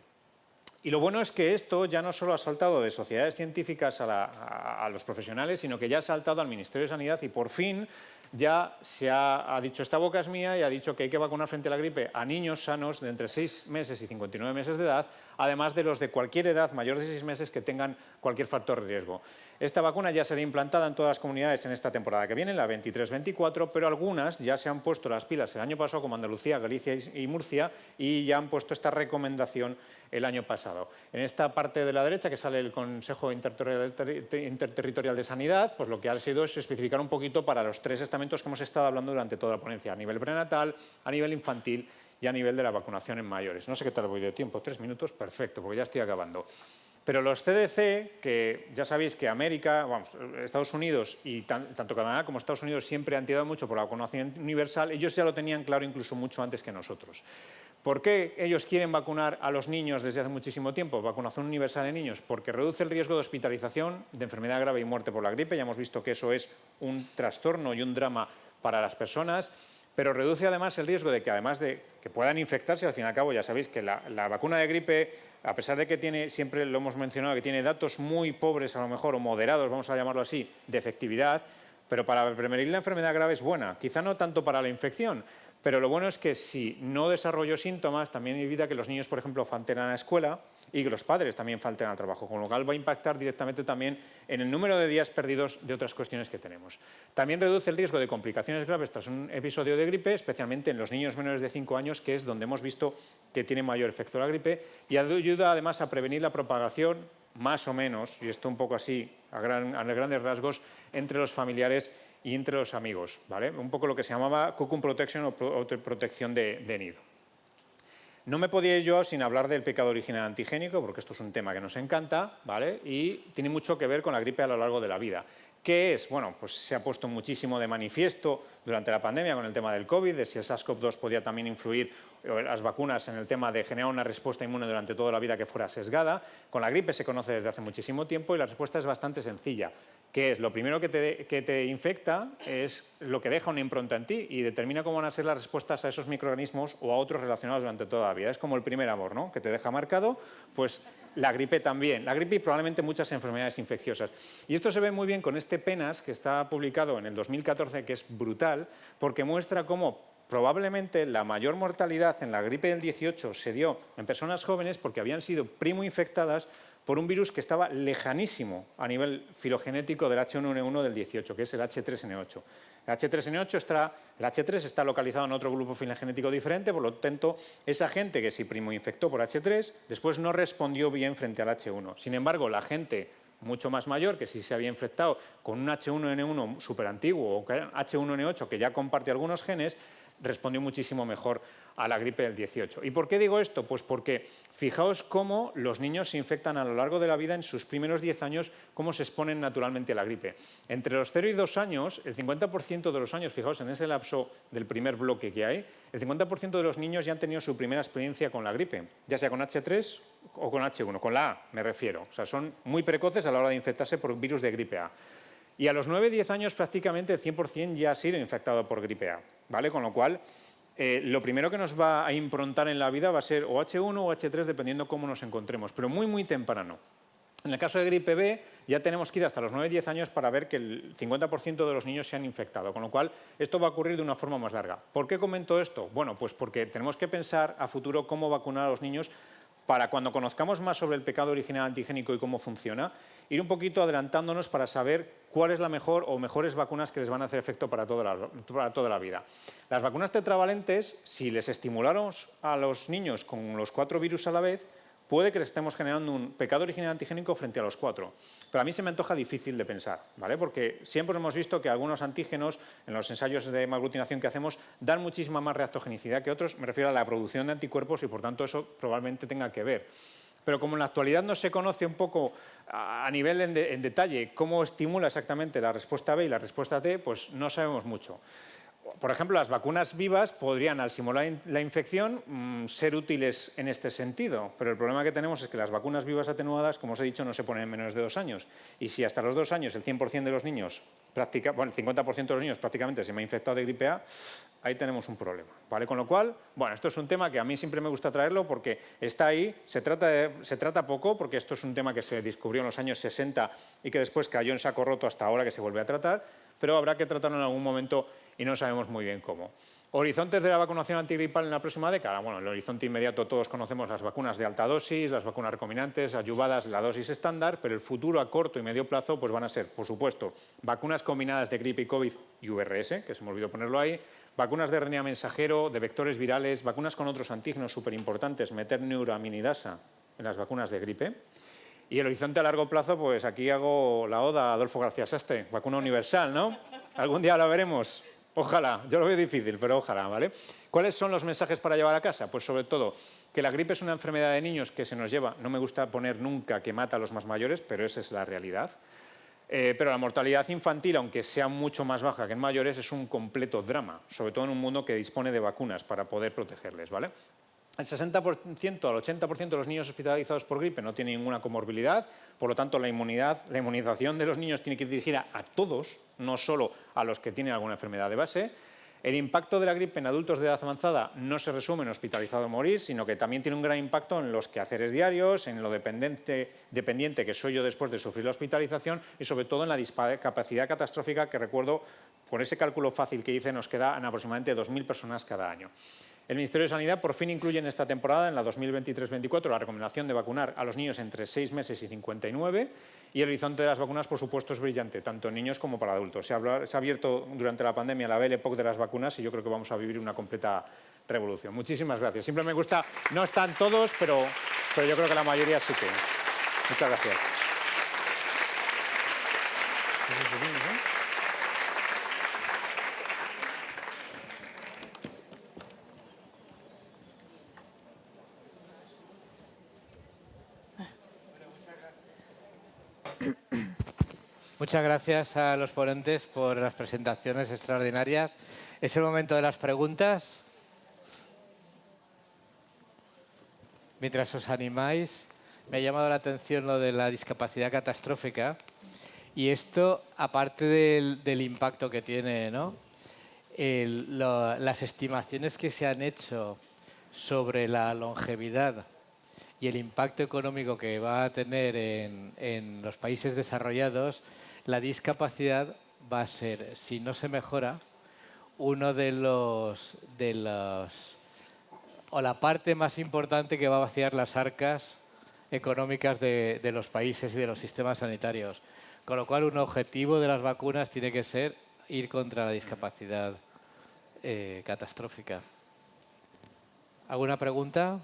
Y lo bueno es que esto ya no solo ha saltado de sociedades científicas a los profesionales, sino que ya ha saltado al Ministerio de Sanidad y por fin ya se ha dicho esta boca es mía y ha dicho que hay que vacunar frente a la gripe a niños sanos de entre 6 meses y 59 meses de edad, además de los de cualquier edad mayor de 6 meses que tengan cualquier factor de riesgo. Esta vacuna ya será implantada en todas las comunidades en esta temporada que viene, la 23-24, pero algunas ya se han puesto las pilas el año pasado, como Andalucía, Galicia y Murcia, y ya han puesto esta recomendación el año pasado. En esta parte de la derecha, que sale el Consejo Interterritorial de Sanidad, pues lo que ha sido es especificar un poquito para los 3 estamentos que hemos estado hablando durante toda la ponencia, a nivel prenatal, a nivel infantil y a nivel de la vacunación en mayores. No sé qué tal voy de tiempo, 3 minutos, perfecto, porque ya estoy acabando. Pero los CDC, que ya sabéis que América, Estados Unidos y tanto Canadá como Estados Unidos siempre han tirado mucho por la vacunación universal, ellos ya lo tenían claro incluso mucho antes que nosotros. ¿Por qué ellos quieren vacunar a los niños desde hace muchísimo tiempo? Vacunación universal en niños, porque reduce el riesgo de hospitalización, de enfermedad grave y muerte por la gripe. Ya hemos visto que eso es un trastorno y un drama para las personas, pero reduce además el riesgo de que, además de que puedan infectarse, al fin y al cabo ya sabéis que la vacuna de gripe, a pesar de que tiene, siempre lo hemos mencionado, que tiene datos muy pobres a lo mejor, o moderados, vamos a llamarlo así, de efectividad, pero para prevenir la enfermedad grave es buena. Quizá no tanto para la infección, pero lo bueno es que si no desarrollo síntomas, también evita que los niños, por ejemplo, falten a la escuela y que los padres también falten al trabajo, con lo cual va a impactar directamente también en el número de días perdidos de otras cuestiones que tenemos. También reduce el riesgo de complicaciones graves tras un episodio de gripe, especialmente en los niños menores de 5 años, que es donde hemos visto que tiene mayor efecto la gripe, y ayuda además a prevenir la propagación, más o menos, y esto un poco así, a grandes rasgos, entre los familiares y entre los amigos, ¿vale? Un poco lo que se llamaba cocoon protection o protección de nido. No me podía ir yo sin hablar del pecado original antigénico, porque esto es un tema que nos encanta, ¿vale? Y tiene mucho que ver con la gripe a lo largo de la vida. ¿Qué es? Bueno, pues se ha puesto muchísimo de manifiesto durante la pandemia con el tema del COVID, de si el SARS-CoV-2 podía también influir, o las vacunas, en el tema de generar una respuesta inmune durante toda la vida que fuera sesgada. Con la gripe se conoce desde hace muchísimo tiempo y la respuesta es bastante sencilla. ¿Qué es? Lo primero que te infecta es lo que deja una impronta en ti y determina cómo van a ser las respuestas a esos microorganismos o a otros relacionados durante toda la vida. Es como el primer amor, ¿no? Que te deja marcado, pues la gripe también. La gripe y probablemente muchas enfermedades infecciosas. Y esto se ve muy bien con este PENAS, que está publicado en el 2014, que es brutal, porque muestra cómo probablemente la mayor mortalidad en la gripe del 18 se dio en personas jóvenes porque habían sido primo infectadas por un virus que estaba lejanísimo a nivel filogenético del H1N1 del 18, que es el H3N8. El H3 está localizado en otro grupo filogenético diferente, por lo tanto, esa gente que se primo infectó por H3, después no respondió bien frente al H1. Sin embargo, la gente mucho más mayor, que sí se había infectado con un H1N1 súper antiguo o H1N8, que ya comparte algunos genes, respondió muchísimo mejor a la gripe del 18. ¿Y por qué digo esto? Pues porque fijaos cómo los niños se infectan a lo largo de la vida, en sus primeros 10 años, cómo se exponen naturalmente a la gripe. Entre los 0 y 2 años, el 50% de los años, fijaos en ese lapso del primer bloque que hay, el 50% de los niños ya han tenido su primera experiencia con la gripe, ya sea con H3 o con H1, con la A me refiero. O sea, son muy precoces a la hora de infectarse por virus de gripe A. Y a los 9-10 años prácticamente el 100% ya ha sido infectado por gripe A, ¿vale? Con lo cual, lo primero que nos va a improntar en la vida va a ser o H1 o H3, dependiendo cómo nos encontremos, pero muy, muy temprano. En el caso de gripe B, ya tenemos que ir hasta los 9-10 años para ver que el 50% de los niños se han infectado, con lo cual esto va a ocurrir de una forma más larga. ¿Por qué comento esto? Bueno, pues porque tenemos que pensar a futuro cómo vacunar a los niños para cuando conozcamos más sobre el pecado original antigénico y cómo funciona, ir un poquito adelantándonos para saber cuál es la mejor o mejores vacunas que les van a hacer efecto para toda la vida. Las vacunas tetravalentes, si les estimulamos a los niños con los 4 virus a la vez, puede que les estemos generando un pecado original antigénico frente a los 4. Pero a mí se me antoja difícil de pensar, ¿vale? Porque siempre hemos visto que algunos antígenos, en los ensayos de hemaglutinación que hacemos, dan muchísima más reactogenicidad que otros. Me refiero a la producción de anticuerpos y, por tanto, eso probablemente tenga que ver. Pero como en la actualidad no se conoce un poco a nivel en detalle cómo estimula exactamente la respuesta B y la respuesta T, pues no sabemos mucho. Por ejemplo, las vacunas vivas podrían, al simular la infección, ser útiles en este sentido, pero el problema que tenemos es que las vacunas vivas atenuadas, como os he dicho, no se ponen en menos de 2 años. Y si hasta los 2 años el 100% de los niños, el 50% de los niños prácticamente se me ha infectado de gripe A, ahí tenemos un problema, ¿vale? Con lo cual, bueno, esto es un tema que a mí siempre me gusta traerlo porque está ahí, se trata poco, porque esto es un tema que se descubrió en los años 60 y que después cayó en saco roto hasta ahora que se vuelve a tratar, pero habrá que tratarlo en algún momento y no sabemos muy bien cómo. Horizontes de la vacunación antigripal en la próxima década. Bueno, el horizonte inmediato todos conocemos las vacunas de alta dosis, las vacunas recombinantes, adyuvadas, la dosis estándar, pero el futuro a corto y medio plazo pues van a ser, por supuesto, vacunas combinadas de gripe y COVID y VRS, que se me olvidó ponerlo ahí, vacunas de RNA mensajero, de vectores virales, vacunas con otros antígenos súper importantes, meter neuraminidasa en las vacunas de gripe. Y el horizonte a largo plazo, pues aquí hago la oda a Adolfo García Sastre, vacuna universal, ¿no? Algún día lo veremos. Ojalá, yo lo veo difícil, pero ojalá, ¿vale? ¿Cuáles son los mensajes para llevar a casa? Pues sobre todo, que la gripe es una enfermedad de niños que se nos lleva, no me gusta poner nunca que mata a los más mayores, pero esa es la realidad. Pero la mortalidad infantil, aunque sea mucho más baja que en mayores, es un completo drama, sobre todo en un mundo que dispone de vacunas para poder protegerles, ¿vale? El 60% al 80% de los niños hospitalizados por gripe no tienen ninguna comorbilidad, por lo tanto la inmunización de los niños tiene que ir dirigida a todos, no solo a los que tienen alguna enfermedad de base. El impacto de la gripe en adultos de edad avanzada no se resume en hospitalizado o morir, sino que también tiene un gran impacto en los quehaceres diarios, en lo dependiente que soy yo después de sufrir la hospitalización y sobre todo en la discapacidad catastrófica que recuerdo, por ese cálculo fácil que hice, nos quedan aproximadamente 2.000 personas cada año. El Ministerio de Sanidad por fin incluye en esta temporada, en la 2023-24, la recomendación de vacunar a los niños entre 6 meses y 59, y el horizonte de las vacunas, por supuesto, es brillante, tanto en niños como para adultos. Se ha abierto durante la pandemia la Belle Époque de las vacunas y yo creo que vamos a vivir una completa revolución. Muchísimas gracias. Siempre me gusta, no están todos, pero yo creo que la mayoría sí que. Muchas gracias. Muchas gracias a los ponentes por las presentaciones extraordinarias. Es el momento de las preguntas. Mientras os animáis, me ha llamado la atención lo de la discapacidad catastrófica. Y esto, aparte del impacto que tiene, ¿no? Las estimaciones que se han hecho sobre la longevidad y el impacto económico que va a tener en los países desarrollados, la discapacidad va a ser, si no se mejora, uno de los o la parte más importante que va a vaciar las arcas económicas de los países y de los sistemas sanitarios. Con lo cual, un objetivo de las vacunas tiene que ser ir contra la discapacidad catastrófica. ¿Alguna pregunta?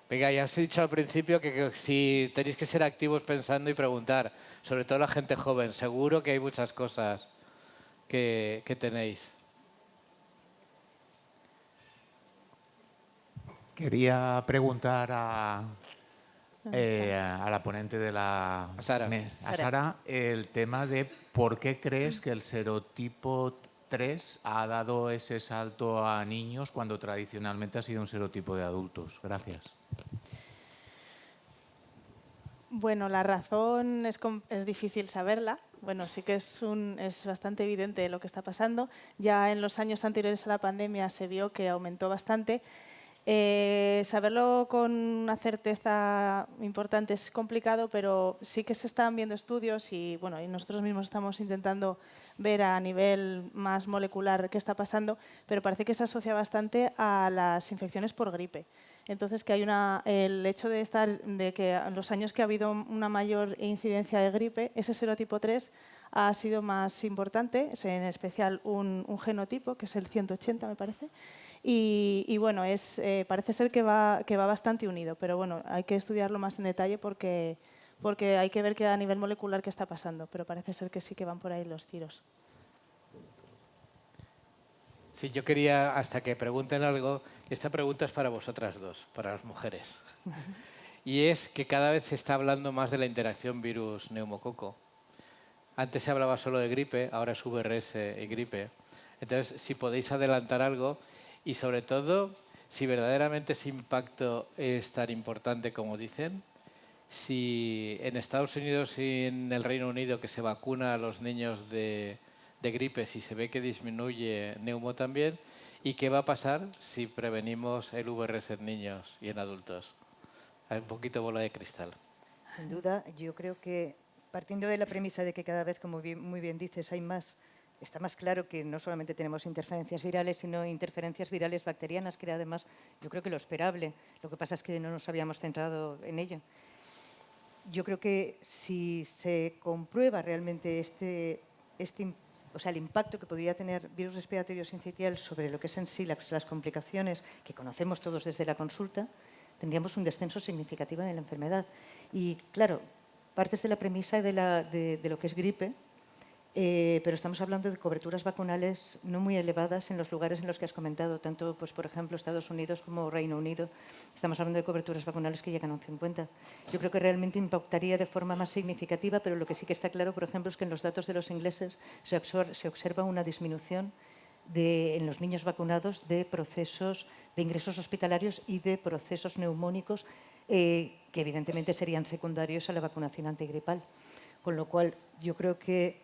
Venga, ya os he dicho al principio que si tenéis que ser activos pensando y preguntar, sobre todo la gente joven, seguro que hay muchas cosas que tenéis. Quería preguntar a la ponente de la... A Sara. A Sara, el tema de por qué crees que el serotipo 3 ha dado ese salto a niños cuando tradicionalmente ha sido un serotipo de adultos. Gracias. Bueno, la razón es difícil saberla. Bueno, sí que es bastante evidente lo que está pasando. Ya en los años anteriores a la pandemia se vio que aumentó bastante. Saberlo con una certeza importante es complicado, pero sí que se están viendo estudios y nosotros mismos estamos intentando ver a nivel más molecular qué está pasando, pero parece que se asocia bastante a las infecciones por gripe. Entonces, que hay el hecho de que en los años que ha habido una mayor incidencia de gripe, ese serotipo 3 ha sido más importante, en especial un genotipo, que es el 180, me parece. Y bueno, parece ser que va bastante unido, pero bueno, hay que estudiarlo más en detalle porque hay que ver que a nivel molecular qué está pasando, pero parece ser que sí que van por ahí los tiros. Sí, yo quería, hasta que pregunten algo, esta pregunta es para vosotras dos, para las mujeres. Y es que cada vez se está hablando más de la interacción virus-neumococo. Antes se hablaba solo de gripe, ahora es VRS y gripe. Entonces, si podéis adelantar algo y sobre todo, si verdaderamente ese impacto es tan importante como dicen, si en Estados Unidos y en el Reino Unido que se vacuna a los niños de gripe, si se ve que disminuye neumo también, y qué va a pasar si prevenimos el VRS en niños y en adultos. Hay un poquito bola de cristal. Sin duda, yo creo que partiendo de la premisa de que cada vez, como muy bien dices, está más claro que no solamente tenemos interferencias virales, sino interferencias virales bacterianas, que era además, yo creo que lo esperable. Lo que pasa es que no nos habíamos centrado en ello. Yo creo que si se comprueba realmente el impacto que podría tener virus respiratorio sincitial sobre lo que es en sí las complicaciones que conocemos todos desde la consulta, tendríamos un descenso significativo en la enfermedad. Y claro, partes de la premisa de lo que es gripe, pero estamos hablando de coberturas vacunales no muy elevadas en los lugares en los que has comentado, tanto, pues, por ejemplo, Estados Unidos como Reino Unido. Estamos hablando de coberturas vacunales que llegan a un 50. Yo creo que realmente impactaría de forma más significativa, pero lo que sí que está claro, por ejemplo, es que en los datos de los ingleses se observa una disminución en los niños vacunados de procesos de ingresos hospitalarios y de procesos neumónicos que evidentemente serían secundarios a la vacunación antigripal. Con lo cual, yo creo que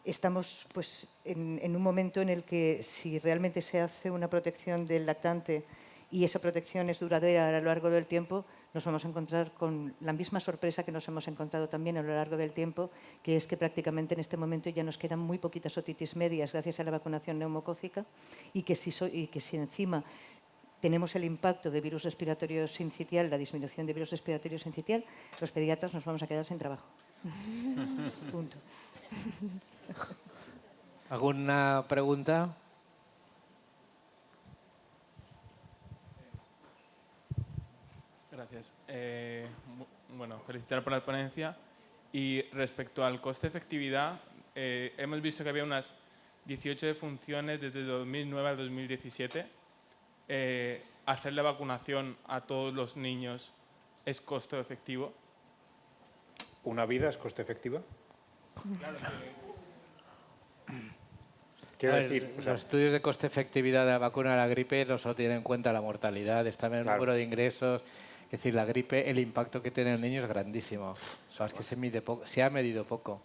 estamos pues, en un momento en el que si realmente se hace una protección del lactante y esa protección es duradera a lo largo del tiempo, nos vamos a encontrar con la misma sorpresa que nos hemos encontrado también a lo largo del tiempo, que es que prácticamente en este momento ya nos quedan muy poquitas otitis medias gracias a la vacunación neumocócica y que si encima tenemos el impacto de virus respiratorio sincitial, la disminución de virus respiratorio sincitial, los pediatras nos vamos a quedar sin trabajo. Punto. ¿Alguna pregunta? Gracias. Bueno, felicitar por la ponencia. Y respecto al coste-efectividad, hemos visto que había unas 18 defunciones desde 2009 al 2017. ¿Hacer la vacunación a todos los niños es costo efectivo? ¿Una vida es coste efectiva? Claro Quiero A ver, decir, los estudios de coste-efectividad de la vacuna de la gripe no solo tienen en cuenta la mortalidad, está en el Claro. número de ingresos. Es decir, la gripe, el impacto que tiene en el niño es grandísimo. O sea, es que se ha medido poco.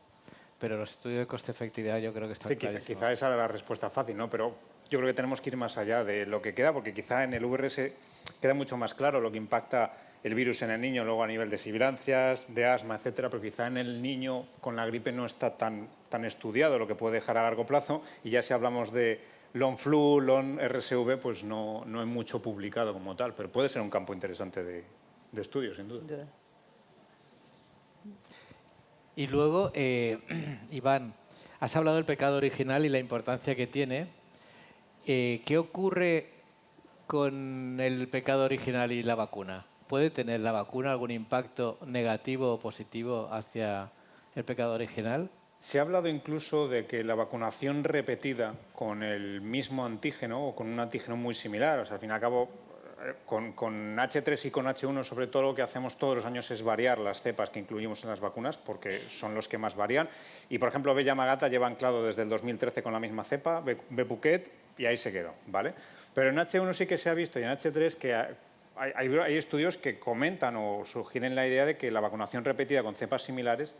Pero los estudios de coste-efectividad yo creo que están sí, clarísimos. quizá esa era la respuesta fácil, ¿no? Pero yo creo que tenemos que ir más allá de lo que queda, porque quizá en el VRS queda mucho más claro lo que impacta el virus en el niño, luego a nivel de sibilancias, de asma, etcétera, pero quizá en el niño con la gripe no está tan estudiado lo que puede dejar a largo plazo, y ya si hablamos de long flu, long RSV, pues no hay mucho publicado como tal, pero puede ser un campo interesante de estudio, sin duda. Sin duda. Y luego, Iván, has hablado del pecado original y la importancia que tiene. ¿Qué ocurre con el pecado original y la vacuna? ¿Puede tener la vacuna algún impacto negativo o positivo hacia el pecado original? Se ha hablado incluso de que la vacunación repetida con el mismo antígeno o con un antígeno muy similar, o sea, al fin y al cabo, con H3 y con H1, sobre todo lo que hacemos todos los años es variar las cepas que incluimos en las vacunas, porque son los que más varían. Y, por ejemplo, B. Yamagata lleva anclado desde el 2013 con la misma cepa, B. Phuket, y ahí se quedó, ¿vale? Pero en H1 sí que se ha visto, y en H3 que hay estudios que comentan o sugieren la idea de que la vacunación repetida con cepas similares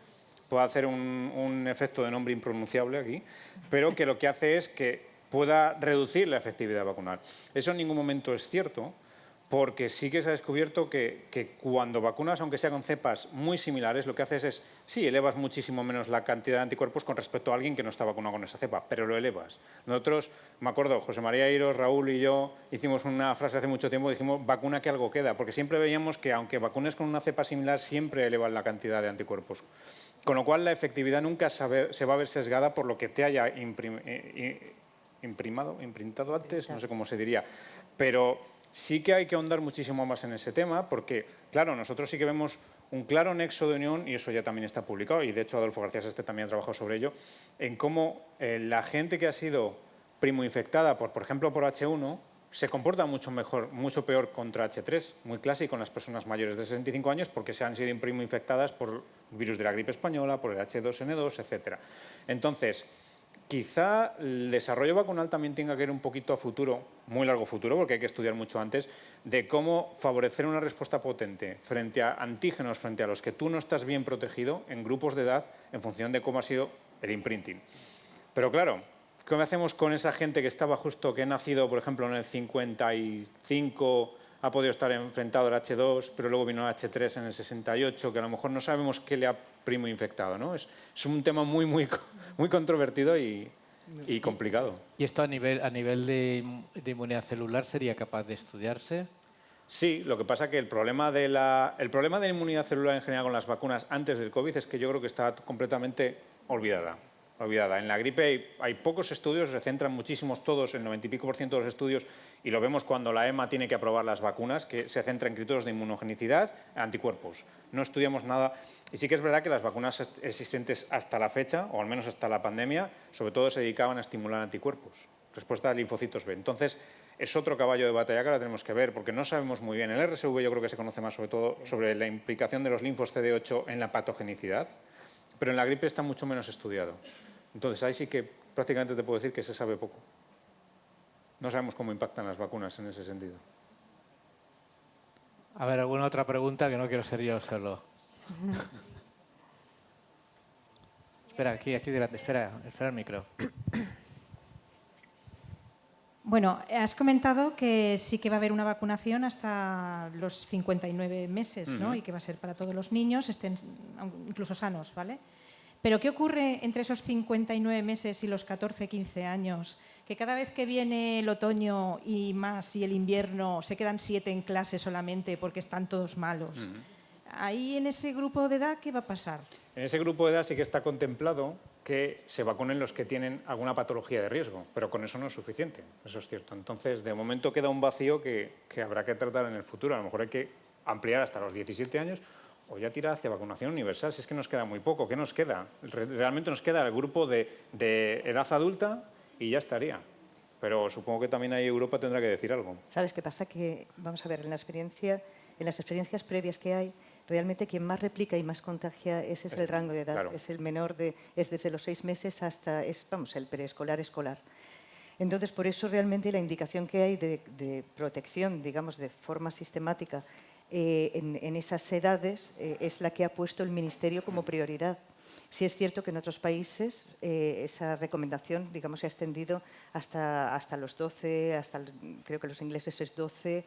puede hacer un efecto de nombre impronunciable aquí, pero que lo que hace es que pueda reducir la efectividad vacunal. Eso en ningún momento es cierto, porque sí que se ha descubierto que cuando vacunas, aunque sea con cepas muy similares, lo que haces es, sí, elevas muchísimo menos la cantidad de anticuerpos con respecto a alguien que no está vacunado con esa cepa, pero lo elevas. Nosotros, me acuerdo, José María Iros, Raúl y yo hicimos una frase hace mucho tiempo, dijimos, vacuna que algo queda, porque siempre veíamos que aunque vacunes con una cepa similar, siempre elevas la cantidad de anticuerpos. Con lo cual, la efectividad nunca se va a ver sesgada por lo que te haya imprintado antes, no sé cómo se diría, pero sí que hay que ahondar muchísimo más en ese tema porque, claro, nosotros sí que vemos un claro nexo de unión, y eso ya también está publicado, y de hecho Adolfo García Seste también ha trabajado sobre ello, en cómo la gente que ha sido primoinfectada, por ejemplo, por H1, se comporta mucho mejor, mucho peor contra H3, muy clásico en las personas mayores de 65 años porque se han sido primoinfectadas por el virus de la gripe española, por el H2N2, etc. Entonces, quizá el desarrollo vacunal también tenga que ir un poquito a futuro, muy largo futuro, porque hay que estudiar mucho antes, de cómo favorecer una respuesta potente frente a antígenos, frente a los que tú no estás bien protegido en grupos de edad en función de cómo ha sido el imprinting. Pero claro, ¿qué hacemos con esa gente que estaba justo, que ha nacido, por ejemplo, en el 55, ha podido estar enfrentado al H2, pero luego vino el H3 en el 68, que a lo mejor no sabemos qué le ha primoinfectado, ¿no? Es un tema muy controvertido y complicado. ¿Y esto a nivel de inmunidad celular sería capaz de estudiarse? Sí, lo que pasa es que el problema de la inmunidad celular en general con las vacunas antes del COVID es que yo creo que está completamente olvidada. En la gripe hay pocos estudios, se centran muchísimos todos, el 90 y pico % de los estudios, y lo vemos cuando la EMA tiene que aprobar las vacunas, que se centra en criterios de inmunogenicidad, anticuerpos. No estudiamos nada. Y sí que es verdad que las vacunas existentes hasta la fecha, o al menos hasta la pandemia, sobre todo se dedicaban a estimular anticuerpos, respuesta de linfocitos B. Entonces, es otro caballo de batalla que ahora tenemos que ver, porque no sabemos muy bien. El RSV yo creo que se conoce más sobre todo sobre la implicación de los linfos CD8 en la patogenicidad, pero en la gripe está mucho menos estudiado. Entonces, ahí sí que prácticamente te puedo decir que se sabe poco. No sabemos cómo impactan las vacunas en ese sentido. A ver, ¿alguna otra pregunta? Que no quiero ser yo solo. Espera, aquí delante. Espera el micro. Bueno, has comentado que sí que va a haber una vacunación hasta los 59 meses, ¿no? Y que va a ser para todos los niños, estén incluso sanos, ¿vale? Pero ¿qué ocurre entre esos 59 meses y los 14, 15 años? Que cada vez que viene el otoño y más y el invierno se quedan 7 en clase solamente porque están todos malos. Ahí en ese grupo de edad, ¿qué va a pasar? En ese grupo de edad sí que está contemplado que se vacunen los que tienen alguna patología de riesgo, pero con eso no es suficiente, eso es cierto. Entonces, de momento queda un vacío que habrá que tratar en el futuro. A lo mejor hay que ampliar hasta los 17 años o ya tirar hacia vacunación universal, si es que nos queda muy poco. ¿Qué nos queda? Realmente nos queda el grupo de edad adulta y ya estaría. Pero supongo que también ahí Europa tendrá que decir algo. ¿Sabes qué pasa? Que, vamos a ver, en las experiencias previas que hay, realmente quien más replica y más contagia es el rango de edad. Claro. Es el menor, es desde los 6 meses hasta, el preescolar escolar. Entonces, por eso realmente la indicación que hay de protección, digamos, de forma sistemática en esas edades es la que ha puesto el Ministerio como prioridad. Sí es cierto que en otros países esa recomendación, digamos, se ha extendido hasta los 12, creo que los ingleses es 12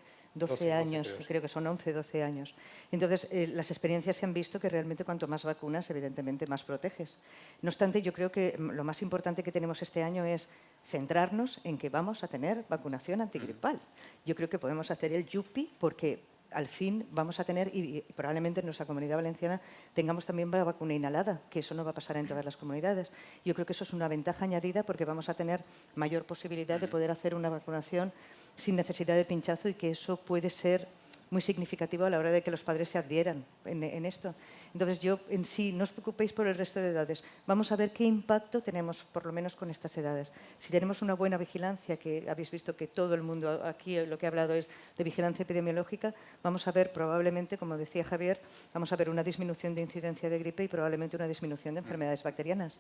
años, creo que son 11, 12 años. Entonces, las experiencias se han visto que realmente cuanto más vacunas, evidentemente más proteges. No obstante, yo creo que lo más importante que tenemos este año es centrarnos en que vamos a tener vacunación antigripal. Yo creo que podemos hacer el YUPI porque al fin vamos a tener, y probablemente en nuestra comunidad valenciana tengamos también la vacuna inhalada, que eso no va a pasar en todas las comunidades. Yo creo que eso es una ventaja añadida porque vamos a tener mayor posibilidad de poder hacer una vacunación sin necesidad de pinchazo y que eso puede ser muy significativo a la hora de que los padres se adhieran en esto. Entonces, yo en sí, no os preocupéis por el resto de edades. Vamos a ver qué impacto tenemos, por lo menos con estas edades. Si tenemos una buena vigilancia, que habéis visto que todo el mundo aquí lo que ha hablado es de vigilancia epidemiológica, vamos a ver probablemente, como decía Javier, vamos a ver una disminución de incidencia de gripe y probablemente una disminución de enfermedades bacterianas.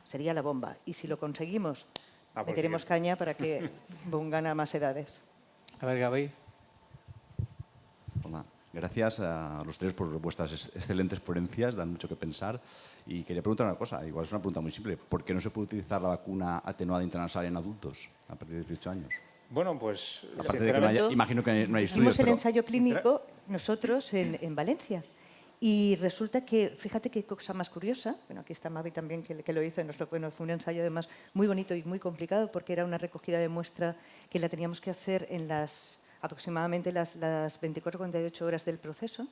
Sería la bomba. Y si lo conseguimos, meteremos caña para que pongan a más edades. A ver, Gaby. Hola. Gracias a los tres por vuestras excelentes ponencias, dan mucho que pensar. Y quería preguntar una cosa, igual es una pregunta muy simple. ¿Por qué no se puede utilizar la vacuna atenuada intranasal en adultos a partir de 18 años? Bueno, pues... Aparte de que no haya, imagino que no hay estudios, hicimos el ensayo clínico nosotros en Valencia. Y resulta que, fíjate qué cosa más curiosa, bueno, aquí está Mavi también que lo hizo, fue un ensayo además muy bonito y muy complicado porque era una recogida de muestra que la teníamos que hacer en aproximadamente las 24-48 horas del proceso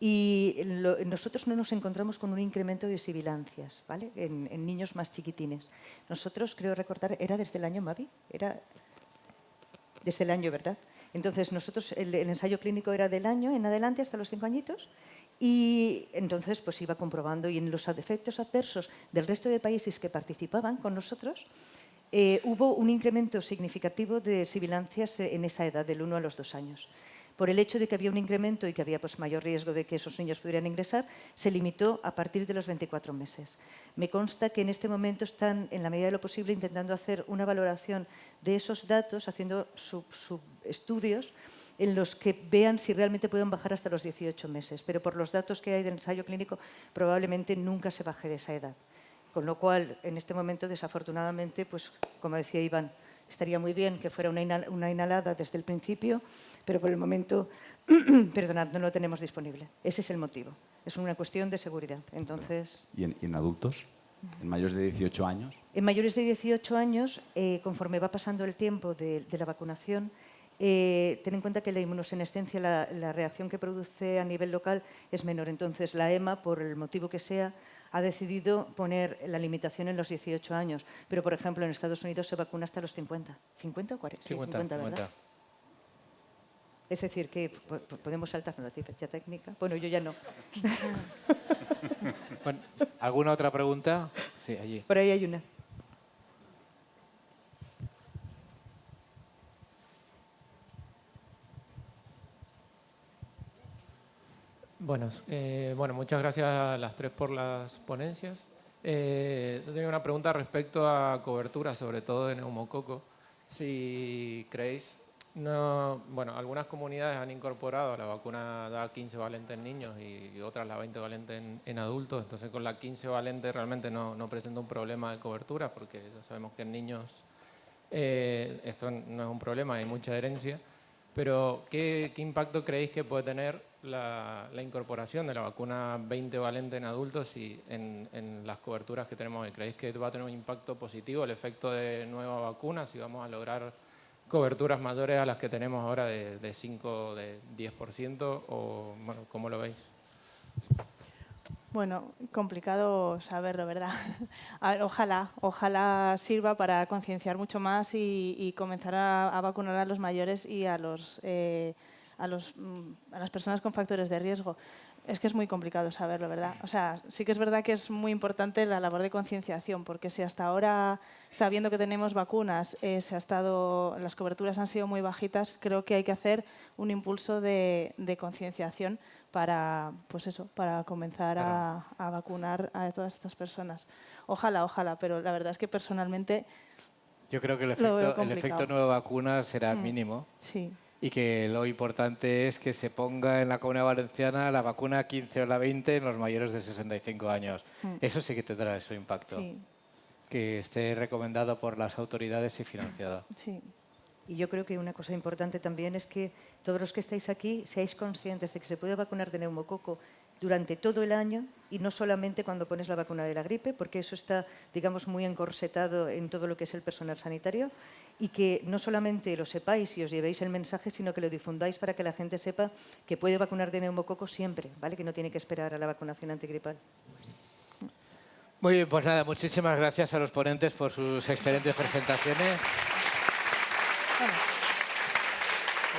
y nosotros no nos encontramos con un incremento de sibilancias, ¿vale? En niños más chiquitines. Nosotros, creo recordar, era desde el año, Mavi, era desde el año, ¿verdad? Entonces, nosotros, el ensayo clínico era del año en adelante hasta los 5 añitos y entonces pues iba comprobando y en los efectos adversos del resto de países que participaban con nosotros hubo un incremento significativo de sibilancias en esa edad, del 1 a los 2 años. Por el hecho de que había un incremento y que había pues, mayor riesgo de que esos niños pudieran ingresar, se limitó a partir de los 24 meses. Me consta que en este momento están, en la medida de lo posible, intentando hacer una valoración de esos datos, haciendo subestudios en los que vean si realmente pueden bajar hasta los 18 meses. Pero por los datos que hay del ensayo clínico, probablemente nunca se baje de esa edad. Con lo cual, en este momento, desafortunadamente, pues, como decía Iván, estaría muy bien que fuera una inhalada desde el principio, pero por el momento, perdonad, no lo tenemos disponible. Ese es el motivo. Es una cuestión de seguridad. Entonces... ¿Y en adultos? ¿En mayores de 18 años? En mayores de 18 años, conforme va pasando el tiempo de la vacunación, ten en cuenta que la inmunosenescencia, la reacción que produce a nivel local es menor. Entonces, la EMA, por el motivo que sea, ha decidido poner la limitación en los 18 años. Pero, por ejemplo, en Estados Unidos se vacuna hasta los 50. ¿50 o 40? 50, 50, ¿verdad? 50. Es decir, que podemos saltarnos la ciencia técnica. Bueno, yo ya no. Bueno, ¿alguna otra pregunta? Sí, allí. Por ahí hay una. Bueno, muchas gracias a las tres por las ponencias. Yo tenía una pregunta respecto a cobertura, sobre todo de neumococo. Si creéis, algunas comunidades han incorporado la vacuna da 15 valente en niños y otras la 20 valente en adultos. Entonces, con la 15 valente realmente no presenta un problema de cobertura porque ya sabemos que en niños Esto no es un problema, hay mucha herencia, pero ¿qué impacto creéis que puede tener la incorporación de la vacuna 20-valente en adultos y en las coberturas que tenemos hoy? ¿Creéis que va a tener un impacto positivo el efecto de nueva vacuna, si vamos a lograr coberturas mayores a las que tenemos ahora de 5, de 10%? O, bueno, ¿cómo lo veis? Bueno, complicado saberlo, ¿verdad? A ver, ojalá sirva para concienciar mucho más y comenzar a vacunar a los mayores y a las personas con factores de riesgo. Es que es muy complicado saberlo, ¿verdad? O sea, sí que es verdad que es muy importante la labor de concienciación, porque si hasta ahora, sabiendo que tenemos vacunas, las coberturas han sido muy bajitas, creo que hay que hacer un impulso de concienciación para, pues eso, para comenzar a vacunar a todas estas personas. Ojalá, pero la verdad es que personalmente Yo creo que el lo veo efecto complicado. nueva vacuna será mínimo. Sí. Y que lo importante es que se ponga en la Comunidad Valenciana la vacuna 15 o la 20 en los mayores de 65 años. Eso sí que tendrá su impacto. Sí. Que esté recomendado por las autoridades y financiado. Sí. Y yo creo que una cosa importante también es que todos los que estáis aquí seáis conscientes de que se puede vacunar de neumococo durante todo el año y no solamente cuando pones la vacuna de la gripe, porque eso está, digamos, muy encorsetado en todo lo que es el personal sanitario, y que no solamente lo sepáis y os llevéis el mensaje, sino que lo difundáis para que la gente sepa que puede vacunar de neumococo siempre, ¿vale? Que no tiene que esperar a la vacunación antigripal. Muy bien, pues nada, muchísimas gracias a los ponentes por sus excelentes presentaciones. Bueno.